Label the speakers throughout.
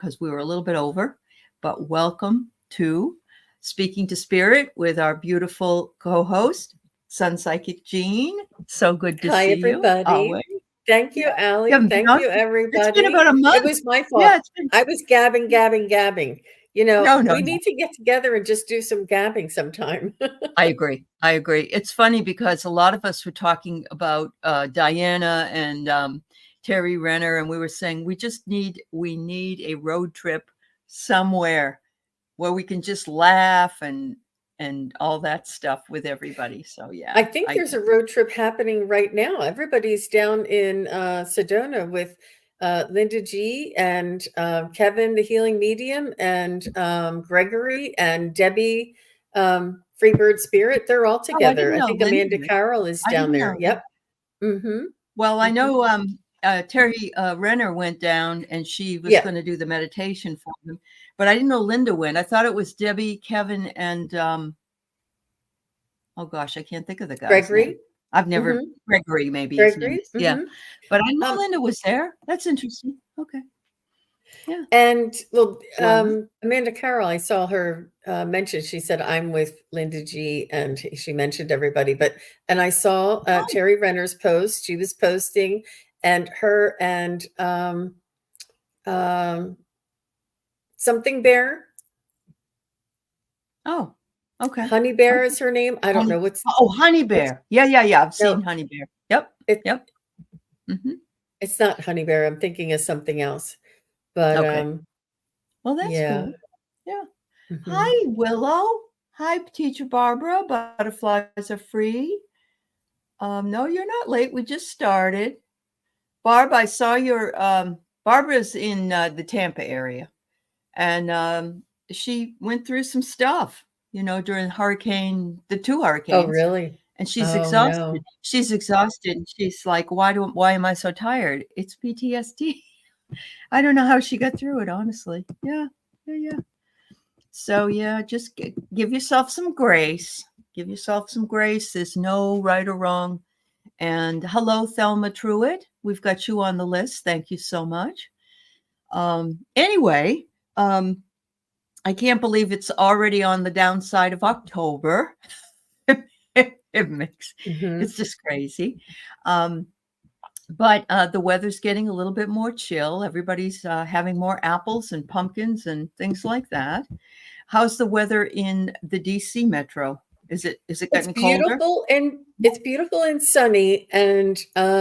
Speaker 1: because we were a little bit over, but welcome to Speaking to Spirit with our beautiful co-host, Sun Psychic Jean. So good to
Speaker 2: Hi,
Speaker 1: see you
Speaker 2: everybody.
Speaker 1: always.
Speaker 2: Thank
Speaker 1: Yeah.
Speaker 2: you,
Speaker 1: You
Speaker 2: Allie.
Speaker 1: haven't been
Speaker 2: Thank
Speaker 1: on?
Speaker 2: you,
Speaker 1: It's been
Speaker 2: everybody.
Speaker 1: about a
Speaker 2: It
Speaker 1: month.
Speaker 2: was my
Speaker 1: Yeah,
Speaker 2: fault.
Speaker 1: it's been.
Speaker 2: I was gabbing.
Speaker 1: No, no,
Speaker 2: We
Speaker 1: no.
Speaker 2: need to get together and just do some gabbing sometime.
Speaker 1: I agree. I agree. It's funny because a lot of us were talking about Diana and Terry Renner, and we were saying we need a road trip somewhere where we can just laugh and all that stuff with everybody. So yeah,
Speaker 2: I think there's a road trip happening right now. Everybody's down in Sedona with Linda G and Kevin, the healing medium, and Gregory and Debbie, Freebird Spirit. They're all
Speaker 1: oh, I
Speaker 2: together.
Speaker 1: didn't
Speaker 2: I
Speaker 1: know
Speaker 2: think
Speaker 1: Linda
Speaker 2: Amanda
Speaker 1: was.
Speaker 2: Carroll is
Speaker 1: I
Speaker 2: down
Speaker 1: didn't
Speaker 2: there.
Speaker 1: know that.
Speaker 2: Yep. Mm-hmm.
Speaker 1: Well, I
Speaker 2: Mm-hmm.
Speaker 1: know Terry Renner went down and she was
Speaker 2: Yeah.
Speaker 1: going to do the meditation for them, but I didn't know Linda went. I thought it was Debbie, Kevin, and oh gosh, I can't think of the guy's name.
Speaker 2: Gregory.
Speaker 1: I've never
Speaker 2: Mm-hmm.
Speaker 1: Gregory, maybe his name
Speaker 2: Gregory.
Speaker 1: is. Yeah.
Speaker 2: Mm-hmm.
Speaker 1: But I know
Speaker 2: Um,
Speaker 1: Linda was there. That's interesting. Okay. Yeah.
Speaker 2: and well,
Speaker 1: Well,
Speaker 2: Amanda Carroll, I saw her mention. She said, "I'm with Linda G," and she mentioned everybody. And I saw
Speaker 1: oh,
Speaker 2: Terry Renner's post. She was posting, and her and um, something Bear,
Speaker 1: oh, okay.
Speaker 2: Honey Bear
Speaker 1: Okay.
Speaker 2: is her name. I don't know
Speaker 1: Honey
Speaker 2: what's
Speaker 1: Bear. Yeah. I've
Speaker 2: no.
Speaker 1: seen Honey Bear. Yep.
Speaker 2: It
Speaker 1: Yep. Hmm.
Speaker 2: it's not Honey Bear. I'm thinking of something else. But
Speaker 1: Okay. Well, that's
Speaker 2: yeah.
Speaker 1: cool. Yeah.
Speaker 2: Hmm.
Speaker 1: Hi, Willow. Hi, Teacher Barbara. Butterflies are free. No, you're not late. We just started. Barb, I saw your Barbara's in the Tampa area, and she went through some stuff, during the two
Speaker 2: Oh,
Speaker 1: hurricanes,
Speaker 2: really?
Speaker 1: and she's
Speaker 2: Oh,
Speaker 1: exhausted.
Speaker 2: no.
Speaker 1: She's exhausted. And she's like, why am I so tired? It's PTSD. I don't know how she got through it, honestly. Yeah. So yeah, just give yourself some grace. Give yourself some grace. There's no right or wrong. And hello, Thelma Truitt. We've got you on the list. Thank you so much. Anyway, I can't believe it's already on the downside of October.
Speaker 2: Hmm.
Speaker 1: It's just crazy. But the weather's getting a little bit more chill. Everybody's having more apples and pumpkins and things like that. How's the weather in the DC metro? Is it
Speaker 2: It's
Speaker 1: getting colder?
Speaker 2: beautiful and sunny and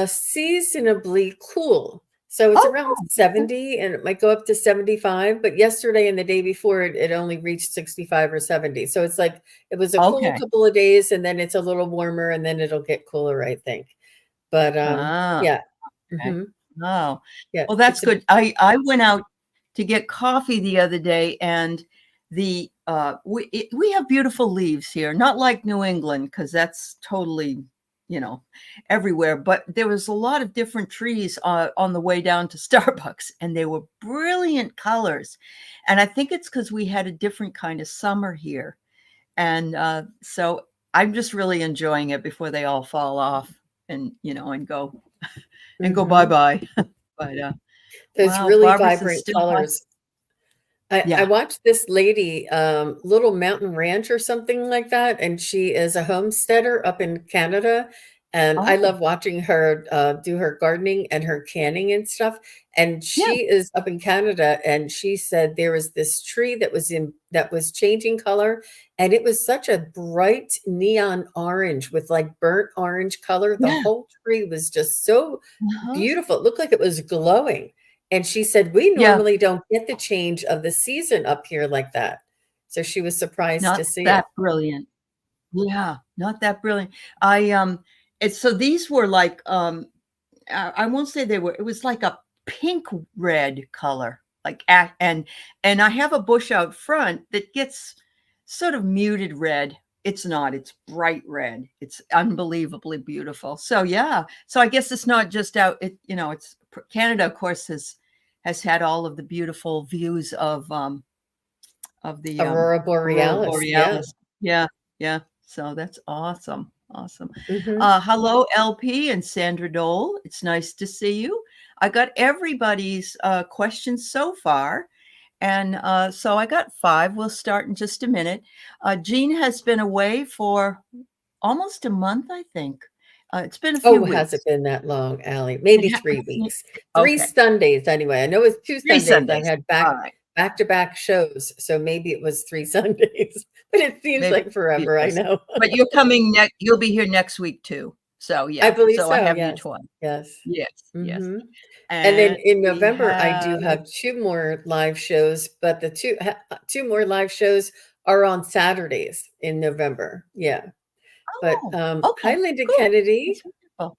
Speaker 2: seasonably cool. So it's
Speaker 1: Oh,
Speaker 2: around
Speaker 1: okay.
Speaker 2: 70 and it might go up to 75, but yesterday and the day before it only reached 65 or 70. So it's like it was a cool
Speaker 1: Okay.
Speaker 2: couple of days and then it's a little warmer and then it'll get cooler, I think. But
Speaker 1: Ah,
Speaker 2: yeah.
Speaker 1: okay.
Speaker 2: Hmm.
Speaker 1: Oh,
Speaker 2: Yeah,
Speaker 1: well, that's
Speaker 2: it's a
Speaker 1: good. I went out to get coffee the other day, and we have beautiful leaves here, not like New England because that's totally, you know, everywhere. But there was a lot of different trees on the way down to Starbucks, and they were brilliant colors. And I think it's because we had a different kind of summer here, and so I'm just really enjoying it before they all fall off and go bye
Speaker 2: mhm.
Speaker 1: bye. But
Speaker 2: Those
Speaker 1: wow,
Speaker 2: really
Speaker 1: Barbara says
Speaker 2: vibrant
Speaker 1: still hot.
Speaker 2: colors. I
Speaker 1: Yeah.
Speaker 2: watched this lady, Little Mountain Ranch or something like that, and she is a homesteader up in Canada. And I
Speaker 1: Oh,
Speaker 2: love watching her do her gardening and her canning and stuff. And
Speaker 1: yeah.
Speaker 2: she is up in Canada, and she said there was this tree that was changing color, and it was such a bright neon orange with like burnt orange color. The
Speaker 1: Yeah.
Speaker 2: whole tree was just so
Speaker 1: Uh-huh.
Speaker 2: beautiful. It looked like it was glowing. And she said, "We
Speaker 1: Yeah.
Speaker 2: normally don't get the change of the season up here like that." So she was surprised
Speaker 1: Not
Speaker 2: to see
Speaker 1: that
Speaker 2: it.
Speaker 1: brilliant. Yeah. Not that brilliant. I it's so these were like I won't say they were, it was like a pink red color. And I have a bush out front that gets sort of muted red. It's not, it's bright red. It's unbelievably beautiful. So yeah. So I guess it's not just it's Canada, of course, has had all of the beautiful views of the
Speaker 2: Aurora
Speaker 1: aurora
Speaker 2: borealis, yeah.
Speaker 1: borealis. Yeah, yeah. So that's awesome. Awesome.
Speaker 2: Mhm.
Speaker 1: Hello, LP and Sandra Dole. It's nice to see you. I got everybody's questions so far. And so I got 5. We'll start in just a minute. Jean has been away for almost a month, I think. It's been a few
Speaker 2: Oh, has
Speaker 1: weeks.
Speaker 2: it been that long, Allie? Maybe 3
Speaker 1: Hasn't it?
Speaker 2: weeks. 3
Speaker 1: Okay,
Speaker 2: Sundays anyway. I know it's 2
Speaker 1: 3
Speaker 2: Sundays. I
Speaker 1: Sundays.
Speaker 2: had
Speaker 1: All right,
Speaker 2: back-to-back shows, so maybe it was 3 Sundays, but it seems
Speaker 1: maybe
Speaker 2: like forever, I
Speaker 1: it is.
Speaker 2: know.
Speaker 1: But you're coming next. You'll be here next week too. So
Speaker 2: I
Speaker 1: yeah.
Speaker 2: believe
Speaker 1: So I
Speaker 2: so,
Speaker 1: have you
Speaker 2: yes.
Speaker 1: twice.
Speaker 2: Yes.
Speaker 1: Yes, yes.
Speaker 2: Mhm. And then
Speaker 1: And
Speaker 2: in
Speaker 1: we
Speaker 2: November, I
Speaker 1: have.
Speaker 2: do have 2 more live shows, but the 2 more live shows are on Saturdays in November. Yeah. But,
Speaker 1: Oh,
Speaker 2: hi,
Speaker 1: okay,
Speaker 2: Linda
Speaker 1: cool.
Speaker 2: Kennedy.
Speaker 1: That's wonderful.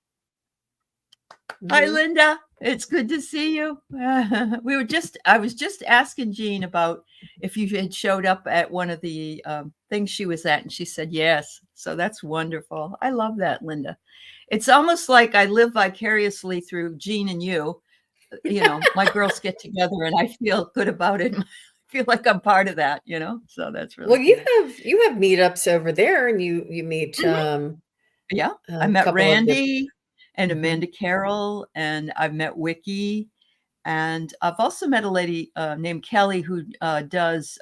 Speaker 1: Hi,
Speaker 2: Mhm.
Speaker 1: Linda. It's good to see you. I was just asking Jean about if you had showed up at one of the things she was at, and she said yes. So that's wonderful. I love that, Linda. It's almost like I live vicariously through Jean and you. You know, my girls get together and I feel good about it. I feel like I'm part of that, so that's really
Speaker 2: Well,
Speaker 1: cool.
Speaker 2: you have meetups over there, and you meet,
Speaker 1: Mhm. Yeah, I
Speaker 2: a
Speaker 1: met
Speaker 2: couple of the
Speaker 1: Randy and
Speaker 2: Mhm.
Speaker 1: Amanda Carroll, and I've met Wiki. And I've also met a lady named Kelly who does,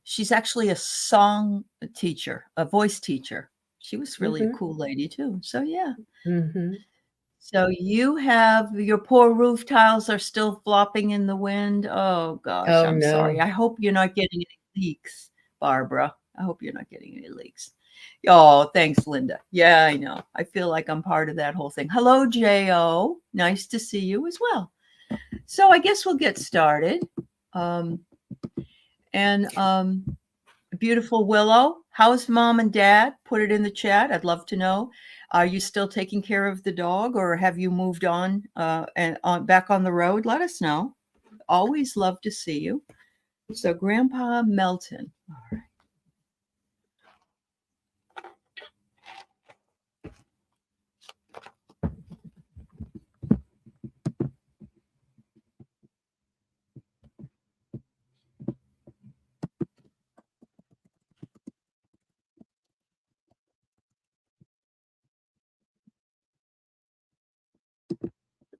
Speaker 1: she's actually a song teacher, a voice teacher. She was really a
Speaker 2: Mhm.
Speaker 1: cool lady too. So, yeah.
Speaker 2: Mhm.
Speaker 1: So you have your poor roof tiles are still flopping in the wind. Oh gosh,
Speaker 2: Oh,
Speaker 1: I'm sorry.
Speaker 2: no.
Speaker 1: I hope you're not getting any leaks, Barbara. I hope you're not getting any leaks. Oh, thanks, Linda. Yeah, I know. I feel like I'm part of that whole thing. Hello, Jo. Nice to see you as well. So I guess we'll get started. Um, and beautiful Willow, how's mom and dad? Put it in the chat. I'd love to know. Are you still taking care of the dog, or have you moved on and on back on the road? Let us know. Always love to see you. So Grandpa Melton. All right.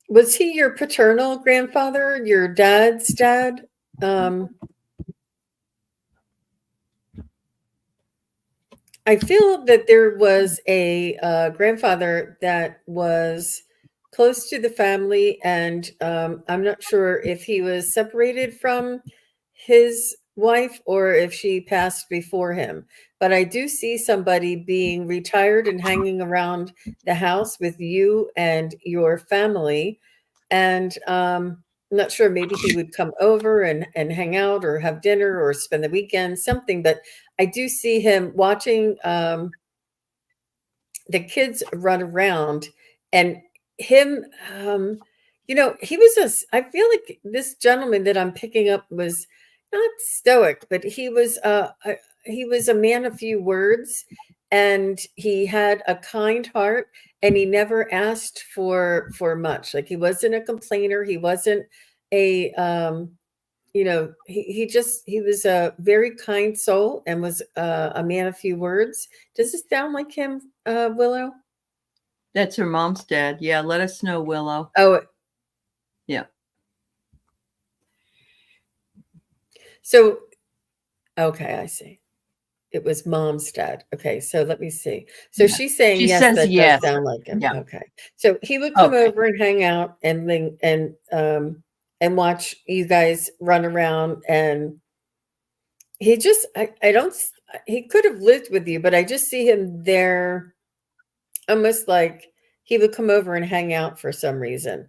Speaker 2: Was he your paternal grandfather, your dad's dad? I feel that there was a grandfather that was close to the family, and I'm not sure if he was separated from his wife or if she passed before him. But I do see somebody being retired and hanging around the house with you and your family. And I'm not sure, maybe he would come over and hang out or have dinner or spend the weekend, something. But I do see him watching the kids run around, and him, he was I feel like this gentleman that I'm picking up was not stoic, but he was a man of few words, and he had a kind heart, and he never asked for much. Like, he wasn't a complainer, he wasn't a he was a very kind soul and was a man of few words. Does this sound like him, Willow?
Speaker 1: That's her mom's dad. Yeah, let us know, Willow.
Speaker 2: Oh,
Speaker 1: Yeah.
Speaker 2: so okay, I see. It was mom's dad. Okay, so let me see. So
Speaker 1: Yeah.
Speaker 2: she's saying
Speaker 1: She
Speaker 2: yes,
Speaker 1: says
Speaker 2: that does
Speaker 1: yes.
Speaker 2: sound like him.
Speaker 1: Yeah.
Speaker 2: Okay, so he would come
Speaker 1: Okay.
Speaker 2: over and hang out and watch you guys run around, and he just I don't he could have lived with you, but I just see him there, almost like he would come over and hang out for some reason,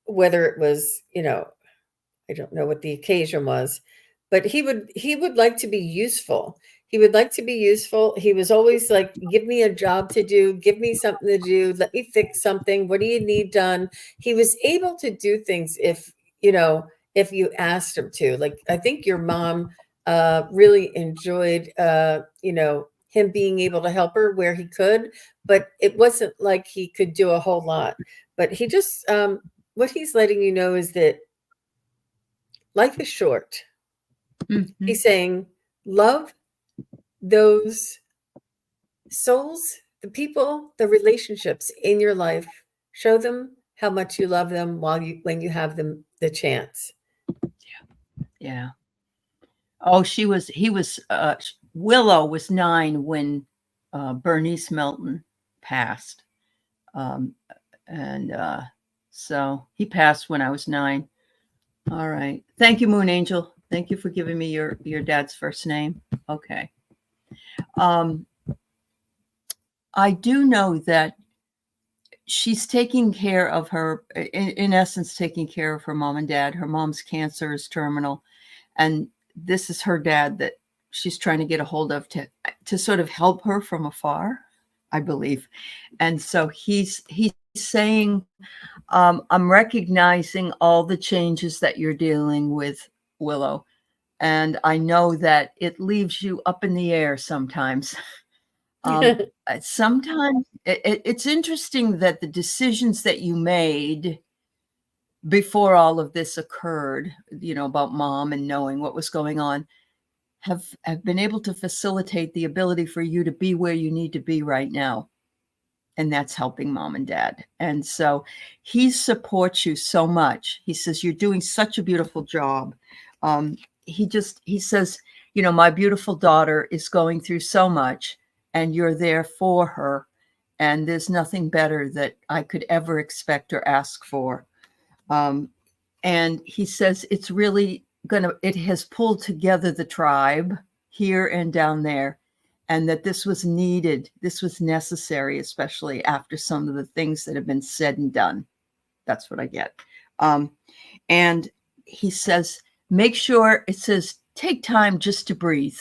Speaker 2: whether it was, I don't know what the occasion was, but he would like to be useful. He would like to be useful. He was always like, give me a job to do, give me something to do, let me fix something. What do you need done? He was able to do things if you asked him to. Like, I think your mom really enjoyed him being able to help her where he could, but it wasn't like he could do a whole lot. But he just what he's letting you know is that life is short.
Speaker 1: Mhm.
Speaker 2: He's saying, love those souls, the people, the relationships in your life. Show them how much you love them when you have them the chance.
Speaker 1: Yeah. Oh, Willow was 9 when Bernice Melton passed. Um, and so he passed when I was 9. All right. Thank you, Moon Angel. Thank you for giving me your dad's first name. Okay. I do know that she's taking care of her, in essence, taking care of her mom and dad. Her mom's cancer is terminal, and this is her dad that she's trying to get a hold of to sort of help her from afar, I believe. And so he's saying, I'm recognizing all the changes that you're dealing with, Willow, and I know that it leaves you up in the air sometimes. Sometimes it's interesting that the decisions that you made before all of this occurred, about mom and knowing what was going on, have been able to facilitate the ability for you to be where you need to be right now. And that's helping mom and dad. And so he supports you so much. He says, you're doing such a beautiful job. He says, my beautiful daughter is going through so much, and you're there for her. And there's nothing better that I could ever expect or ask for. And he says it's really it has pulled together the tribe here and down there, and that this was needed. This was necessary, especially after some of the things that have been said and done. That's what I get. And he says, make sure, it says, take time just to breathe.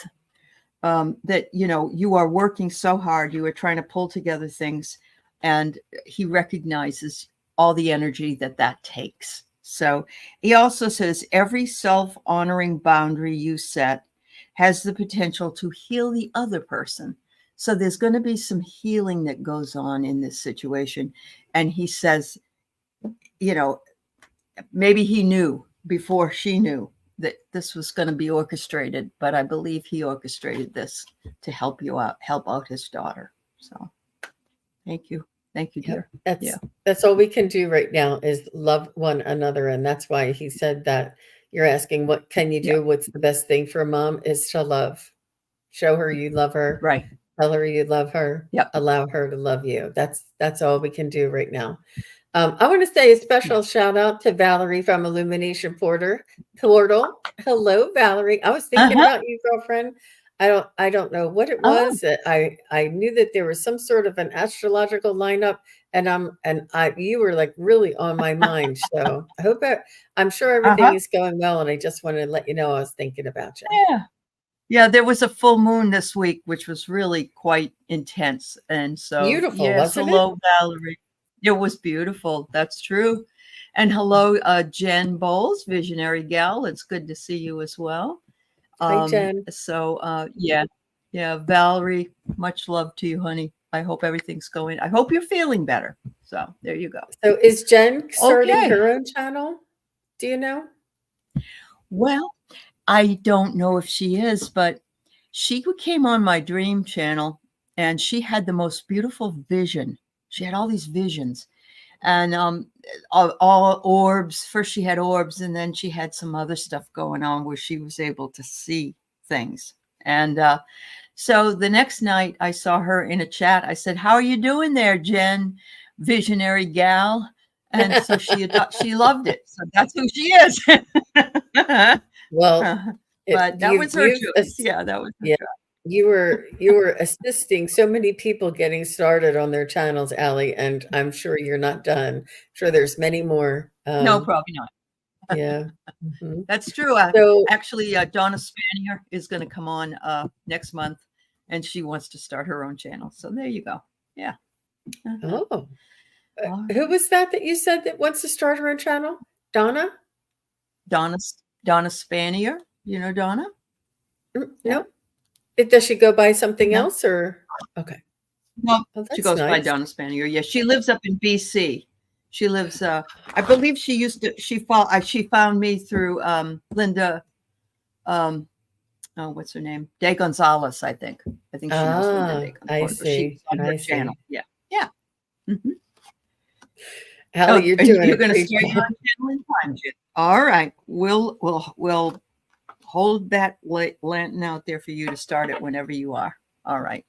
Speaker 1: That, you are working so hard. You are trying to pull together things, and he recognizes all the energy that takes. So he also says every self-honoring boundary you set has the potential to heal the other person. So there's going to be some healing that goes on in this situation. And he says, maybe he knew before she knew that this was going to be orchestrated, but I believe he orchestrated this to help out his daughter. So thank you. Thank you, dear.
Speaker 2: That's all we can do right now is love one another. And that's why he said that. You're asking, what can you do? What's the best thing for a mom is to love. Show her you love her.
Speaker 1: Right.
Speaker 2: Tell her you love her.
Speaker 1: Yep.
Speaker 2: Allow her to love you. That's all we can do right now. I want to say a special shout out to Valerie from Illumination Portal. Hello, Valerie. I was thinking about you, girlfriend. I don't know what it was. I knew that there was some sort of an astrological lineup, and you were like really on my mind. So I hope I'm sure everything is going well, and I just wanted to let you know I was thinking about you.
Speaker 1: Yeah. There was a full moon this week, which was really quite intense, and so
Speaker 2: beautiful.
Speaker 1: Yes, hello, Valerie. It was beautiful. That's true. And hello, Jen Bowles, visionary gal. It's good to see you as well.
Speaker 2: Hi, Jen.
Speaker 1: So yeah, Valerie, much love to you, honey. I hope everything's going. I hope you're feeling better. So there you go.
Speaker 2: So is Jen starting her own channel? Do you know?
Speaker 1: Well, I don't know if she is, but she came on my dream channel, and she had the most beautiful vision. She had all these visions, and all orbs. First she had orbs, and then she had some other stuff going on where she was able to see things. And so the next night I saw her in a chat. I said, how are you doing there, Jen, visionary gal? And so she loved it. So that's who she is.
Speaker 2: Well,
Speaker 1: but that was her choice. Yeah, that was her choice.
Speaker 2: You were assisting so many people getting started on their channels, Allie, and I'm sure you're not done. I'm sure there's many more.
Speaker 1: No, probably not.
Speaker 2: Yeah.
Speaker 1: That's true. So actually, Donna Spanier is going to come on next month, and she wants to start her own channel. So there you go. Yeah.
Speaker 2: Oh, who was that you said that wants to start her own channel? Donna
Speaker 1: Spanier. You know Donna?
Speaker 2: No. Does she go by something else, or okay?
Speaker 1: No, she goes by Donna Spanier. Yeah, she lives up in BC. She lives. I believe she used to. She found me through Linda. What's her name? De Gonzalez, I think. I think she was Linda De Gonzalez.
Speaker 2: I see.
Speaker 1: She was on her channel. Yeah. Mm-hmm.
Speaker 2: Allie, you're doing.
Speaker 1: You're going to start your own channel in time, Jim. All right. We'll hold that lantern out there for you to start it whenever you are. All right.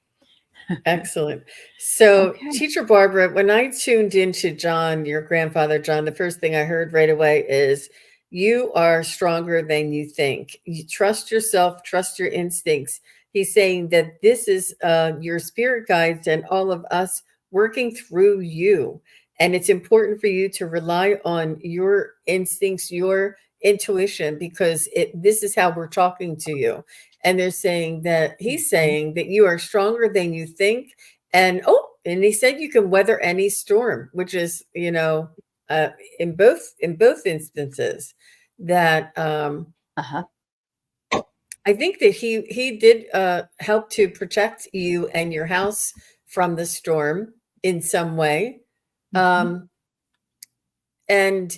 Speaker 2: Excellent. So,
Speaker 1: Okay.
Speaker 2: Teacher Barbara, when I tuned into John, your grandfather John, the first thing I heard right away is you are stronger than you think. You trust yourself, trust your instincts. He's saying that this is your spirit guides and all of us working through you. And it's important for you to rely on your instincts, your intuition, because this is how we're talking to you. And they're saying that he's saying that you are stronger than you think. And he said you can weather any storm, which is, in both instances that
Speaker 1: Uh-huh.
Speaker 2: I think that he did help to protect you and your house from the storm in some way. Um, and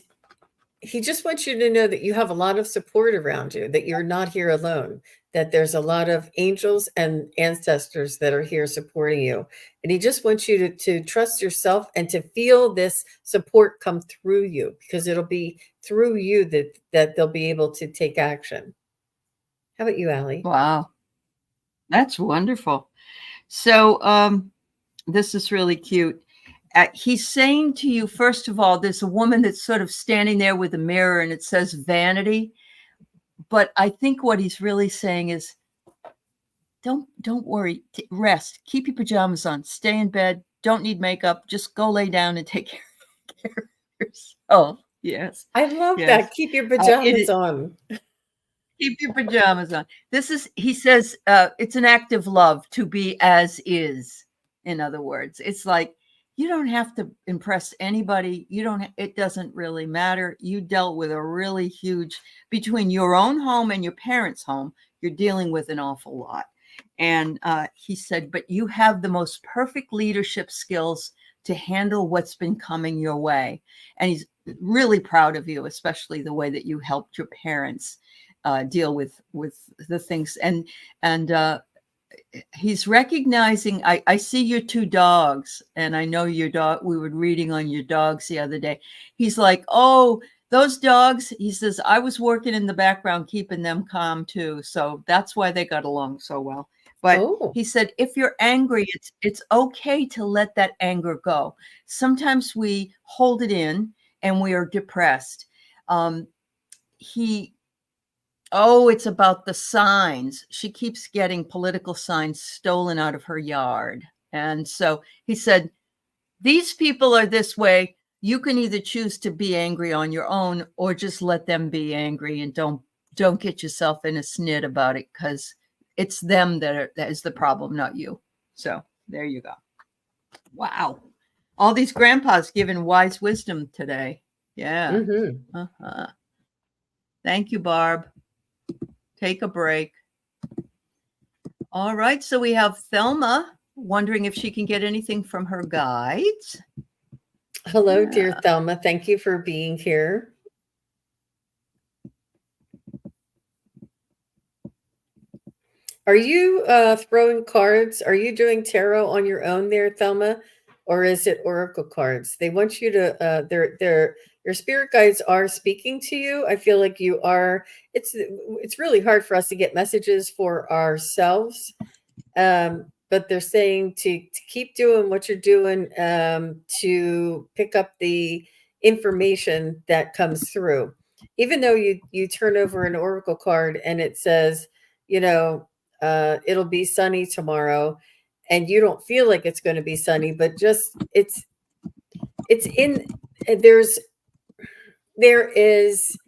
Speaker 2: he just wants you to know that you have a lot of support around you, that you're not here alone, that there's a lot of angels and ancestors that are here supporting you. And he just wants you to trust yourself and to feel this support come through you, because it'll be through you that they'll be able to take action. How about you, Allie?
Speaker 1: Wow. That's wonderful. So this is really cute. He's saying to you, first of all, there's a woman that's sort of standing there with a mirror and it says vanity. But I think what he's really saying is don't worry, rest, keep your pajamas on, stay in bed, don't need makeup, just go lay down and take care of yourself. Yes.
Speaker 2: I love
Speaker 1: Yes.
Speaker 2: that. Keep your pajamas on.
Speaker 1: Keep your pajamas on. He says, it's an act of love to be as is. In other words, it's like, you don't have to impress anybody. It doesn't really matter. You dealt with a really huge, between your own home and your parents' home, you're dealing with an awful lot. And he said, but you have the most perfect leadership skills to handle what's been coming your way. And he's really proud of you, especially the way that you helped your parents deal with the things. And he's recognizing, I see your two dogs, and I know your dog, we were reading on your dogs the other day. He's like, oh, those dogs, he says, I was working in the background, keeping them calm too. So that's why they got along so well. But he said, if you're angry, it's okay to let that anger go. Sometimes we hold it in and we are depressed. It's about the signs. She keeps getting political signs stolen out of her yard. And so he said, these people are this way. You can either choose to be angry on your own or just let them be angry, and don't get yourself in a snit about it, because it's them that is the problem, not you. So there you go. Wow. All these grandpas giving wise wisdom today. Yeah.
Speaker 2: Mm-hmm.
Speaker 1: Thank you, Barb. Take a break. All right. So we have Thelma wondering if she can get anything from her guides.
Speaker 2: Hello, dear Thelma. Thank you for being here. Are you throwing cards? Are you doing tarot on your own there, Thelma? Or is it oracle cards? They want you to, your spirit guides are speaking to you. I feel like you are, it's really hard for us to get messages for ourselves. But they're saying to keep doing what you're doing, to pick up the information that comes through. Even though you turn over an oracle card and it says, it'll be sunny tomorrow, and you don't feel like it's going to be sunny, but just there is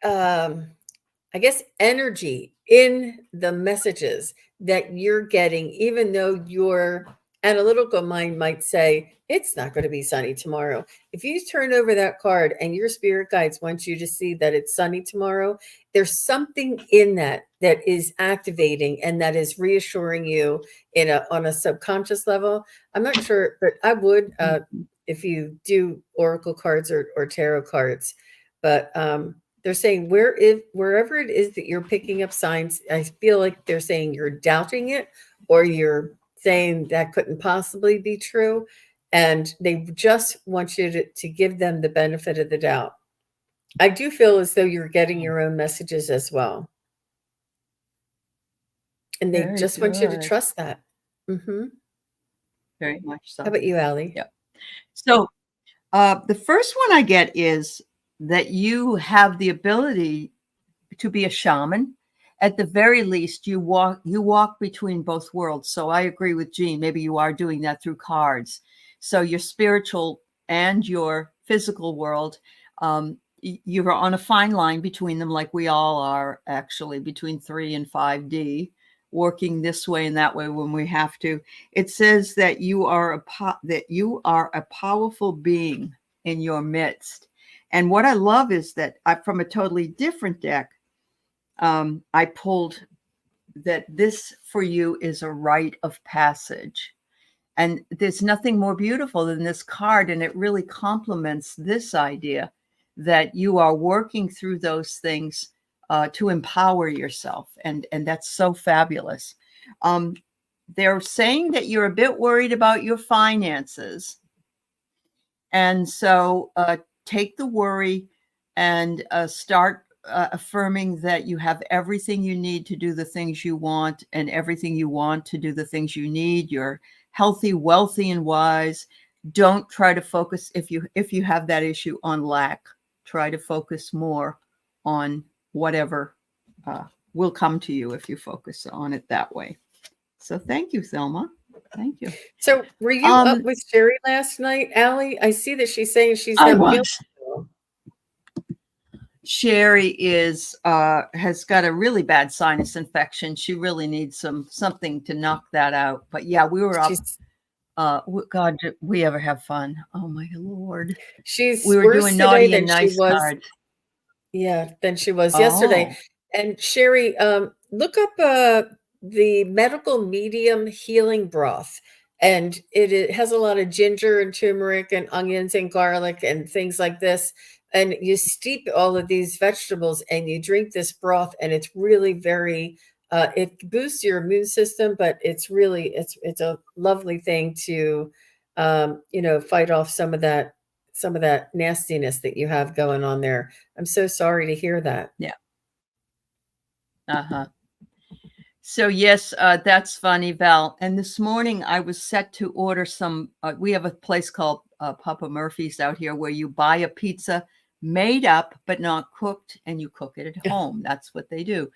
Speaker 2: I guess energy in the messages that you're getting, even though your analytical mind might say it's not going to be sunny tomorrow. If you turn over that card and your spirit guides want you to see that it's sunny tomorrow, there's something in that is activating and that is reassuring you on a subconscious level. I'm not sure, but I would if you do oracle cards or tarot cards, but they're saying wherever it is that you're picking up signs, I feel like they're saying you're doubting it, or you're saying that couldn't possibly be true. And they just want you to give them the benefit of the doubt. I do feel as though you're getting your own messages as well. And they
Speaker 1: Very
Speaker 2: just want you to
Speaker 1: good.
Speaker 2: trust that. Mhm.
Speaker 1: Very much
Speaker 2: How
Speaker 1: so.
Speaker 2: about you, Allie?
Speaker 1: Yeah. So, the first one I get is that you have the ability to be a shaman. At the very least, you walk between both worlds. So I agree with Jean. Maybe you are doing that through cards. So your spiritual and your physical world, you're on a fine line between them, like we all are actually, between 3 and 5D, working this way and that way when we have to. It says that you are a powerful being in your midst. And what I love is that from a totally different deck, I pulled that this for you is a rite of passage. And there's nothing more beautiful than this card. And it really complements this idea that you are working through those things to empower yourself. And that's so fabulous. They're saying that you're a bit worried about your finances. And so take the worry and start affirming that you have everything you need to do the things you want, and everything you want to do the things you need. You're healthy, wealthy, and wise. Don't try to focus, if you have that issue, on lack. Try to focus more on whatever will come to you if you focus on it that way. So thank you, Thelma. Thank you.
Speaker 2: So, were you up with Sherry last night, Allie? I see that she's saying she's
Speaker 1: I
Speaker 2: not feeling
Speaker 1: was.
Speaker 2: well.
Speaker 1: Sherry has got a really bad sinus infection. She really needs something to knock that out. But yeah, we were up. God, did we ever have fun? Oh my Lord.
Speaker 2: She's
Speaker 1: We were
Speaker 2: worse
Speaker 1: doing
Speaker 2: today
Speaker 1: naughty
Speaker 2: than
Speaker 1: and
Speaker 2: she
Speaker 1: nice
Speaker 2: was.
Speaker 1: cards.
Speaker 2: Yeah, than she was
Speaker 1: Oh,
Speaker 2: yesterday. And Sherry, look up the medical medium healing broth. And it has a lot of ginger and turmeric and onions and garlic and things like this. And you steep all of these vegetables and you drink this broth, and it's really very it boosts your immune system, but it's a lovely thing to fight off some of that nastiness that you have going on there. I'm so sorry to hear that.
Speaker 1: yeah. Uh-huh. So yes, that's funny, Val. And this morning I was set to order some. We have a place called Papa Murphy's out here where you buy a pizza made up but not cooked, and you cook it at home. That's what they do.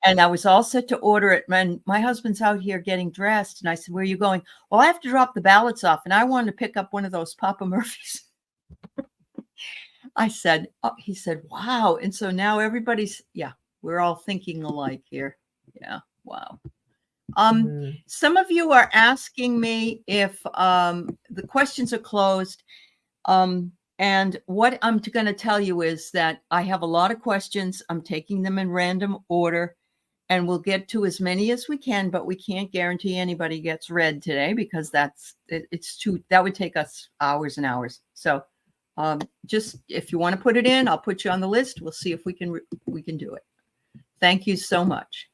Speaker 1: And I was all set to order it. And my husband's out here getting dressed, and I said, "Where are you going?" "Well, I have to drop the ballots off, and I wanted to pick up one of those Papa Murphy's." I said, oh, he said, "Wow." And so now we're all thinking alike here. Yeah. Wow. Some of you are asking me if the questions are closed. And what I'm going to tell you is that I have a lot of questions. I'm taking them in random order, and we'll get to as many as we can, but we can't guarantee anybody gets read today because that would take us hours and hours. So just if you want to put it in, I'll put you on the list. We'll see if we can do it. Thank you so much.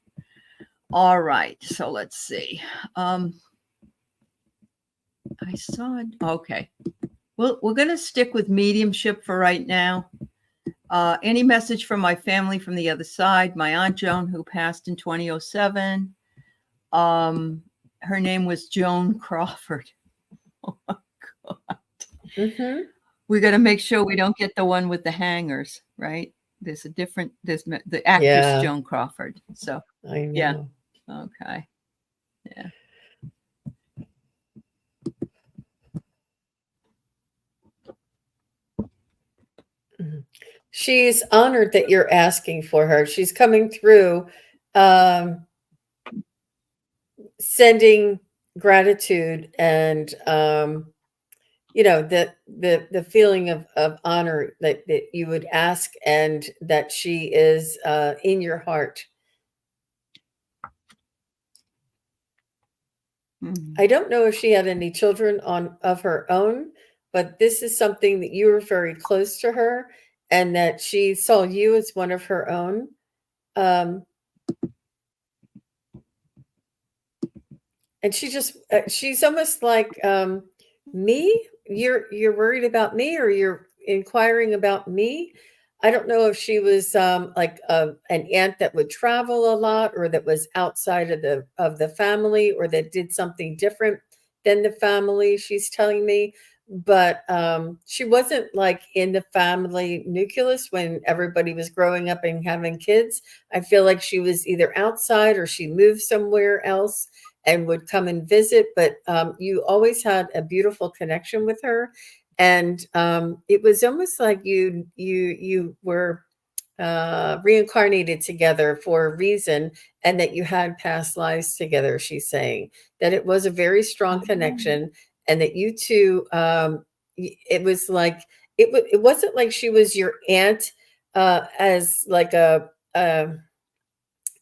Speaker 1: All right, so let's see. I saw it. Okay. Well, we're going to stick with mediumship for right now. Any message from my family from the other side? My Aunt Joan, who passed in 2007. Her name was Joan Crawford. Oh my God.
Speaker 2: Mm-hmm.
Speaker 1: We got to make sure we don't get the one with the hangers, right? There's the actress Joan Crawford. So
Speaker 2: I know.
Speaker 1: Yeah. Okay. Yeah.
Speaker 2: She's honored that you're asking for her. She's coming through, sending gratitude and the feeling of honor that you would ask, and that she is in your heart. I don't know if she had any children of her own, but this is something that you were very close to her, and that she saw you as one of her own. And she's almost like, me. You're worried about me, or you're inquiring about me. I don't know if she was like an aunt that would travel a lot, or that was outside of the family, or that did something different than the family. She's telling me, but she wasn't like in the family nucleus when everybody was growing up and having kids. I feel like she was either outside or she moved somewhere else and would come and visit. But you always had a beautiful connection with her, and it was almost like you were reincarnated together for a reason, and that you had past lives together. She's saying that it was a very strong
Speaker 1: Oh.
Speaker 2: connection, and that you two, it was like it wasn't like she was your aunt as like a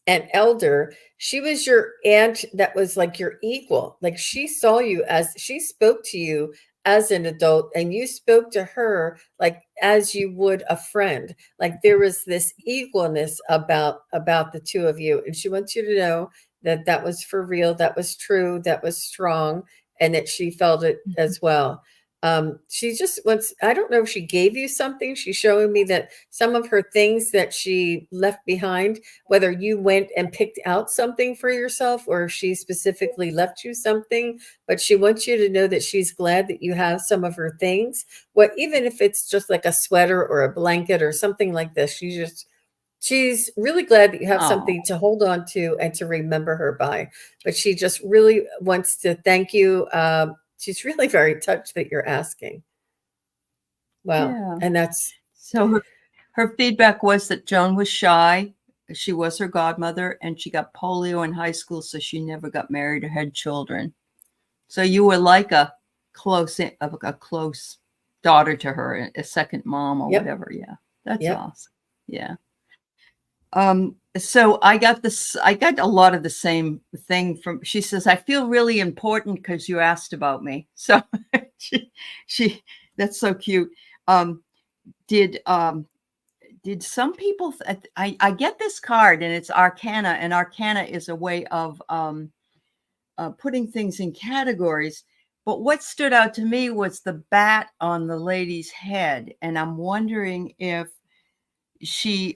Speaker 2: an elder. She was your aunt that was like your equal. Like she saw you as she spoke to you as an adult, and you spoke to her like as you would a friend. Like there was this equalness about the two of you, and she wants you to know that that was for real, that was true, that was strong, and that she felt it
Speaker 1: Mhm.
Speaker 2: as well. She just wants, I don't know if she gave you something. She's showing me that some of her things that she left behind, whether you went and picked out something for yourself or if she specifically left you something, but she wants you to know that she's glad that you have some of her things. What, even if it's just like a sweater or a blanket or something like this, she's really glad that you have
Speaker 1: Oh,
Speaker 2: something to hold on to and to remember her by. But she just really wants to thank you. She's really very touched that you're asking. Wow.
Speaker 1: yeah.
Speaker 2: And that's
Speaker 1: So her feedback was that Joan was shy. She was her godmother, and she got polio in high school, so she never got married or had children. So you were like a close daughter to her, a second mom or
Speaker 2: yep,
Speaker 1: whatever. Yeah, that's
Speaker 2: yep.
Speaker 1: awesome. Yeah. So I got a lot of the same thing from, she says, I feel really important because you asked about me. So she, she, that's so cute. Um, did, um, did some people, I get this card and it's Arcana, and Arcana is a way of, putting things in categories. But what stood out to me was the bat on the lady's head. And I'm wondering if she,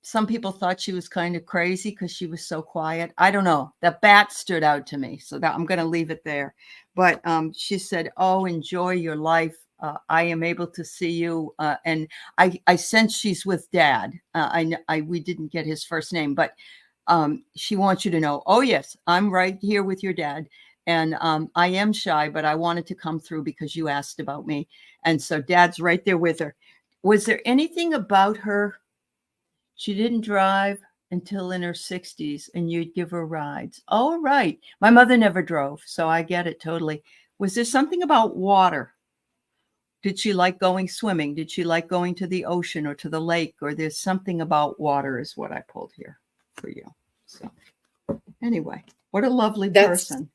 Speaker 1: some people thought she was kind of crazy because she was so quiet. I don't know. The bat stood out to me, so that I'm going to leave it there. But she said, "Oh, enjoy your life. I am able to see you." And I sense she's with Dad. We didn't get his first name, but she wants you to know. Oh yes, I'm right here with your dad, and I am shy, but I wanted to come through because you asked about me, and so Dad's right there with her. Was there anything about her? She didn't drive until in her 60s, and you'd give her rides. Oh, right. My mother never drove, so I get it totally. Was there something about water? Did she like going swimming? Did she like going to the ocean or to the lake? Or there's something about water, is what I pulled here for you. So, anyway, what a lovely
Speaker 2: That's
Speaker 1: person.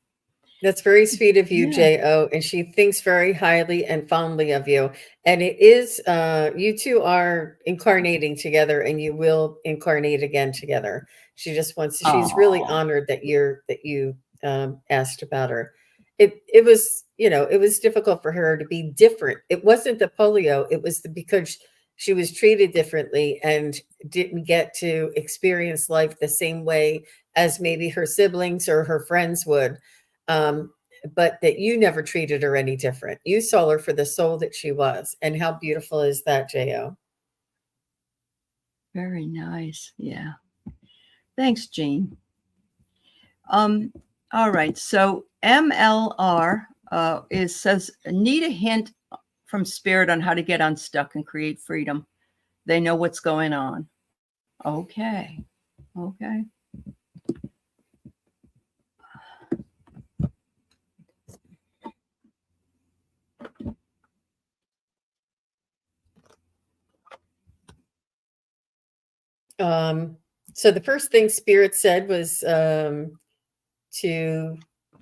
Speaker 2: That's very sweet of you,
Speaker 1: Yeah.
Speaker 2: Jo, and she thinks very highly and fondly of you. And it is, you two are incarnating together, and you will incarnate again together. She just wants. She's really
Speaker 1: Oh,
Speaker 2: honored that you asked about her. It was, it was difficult for her to be different. It wasn't the polio. It was because she was treated differently and didn't get to experience life the same way as maybe her siblings or her friends would, um, but that you never treated her any different. You saw her for the soul that she was. And how beautiful is that, Jo?
Speaker 1: very nice. Yeah. Thanks, Jean. Um, all right. So MLR says need a hint from spirit on how to get unstuck and create freedom. They know what's going on. Okay. Okay.
Speaker 2: Um, so the first thing Spirit said was to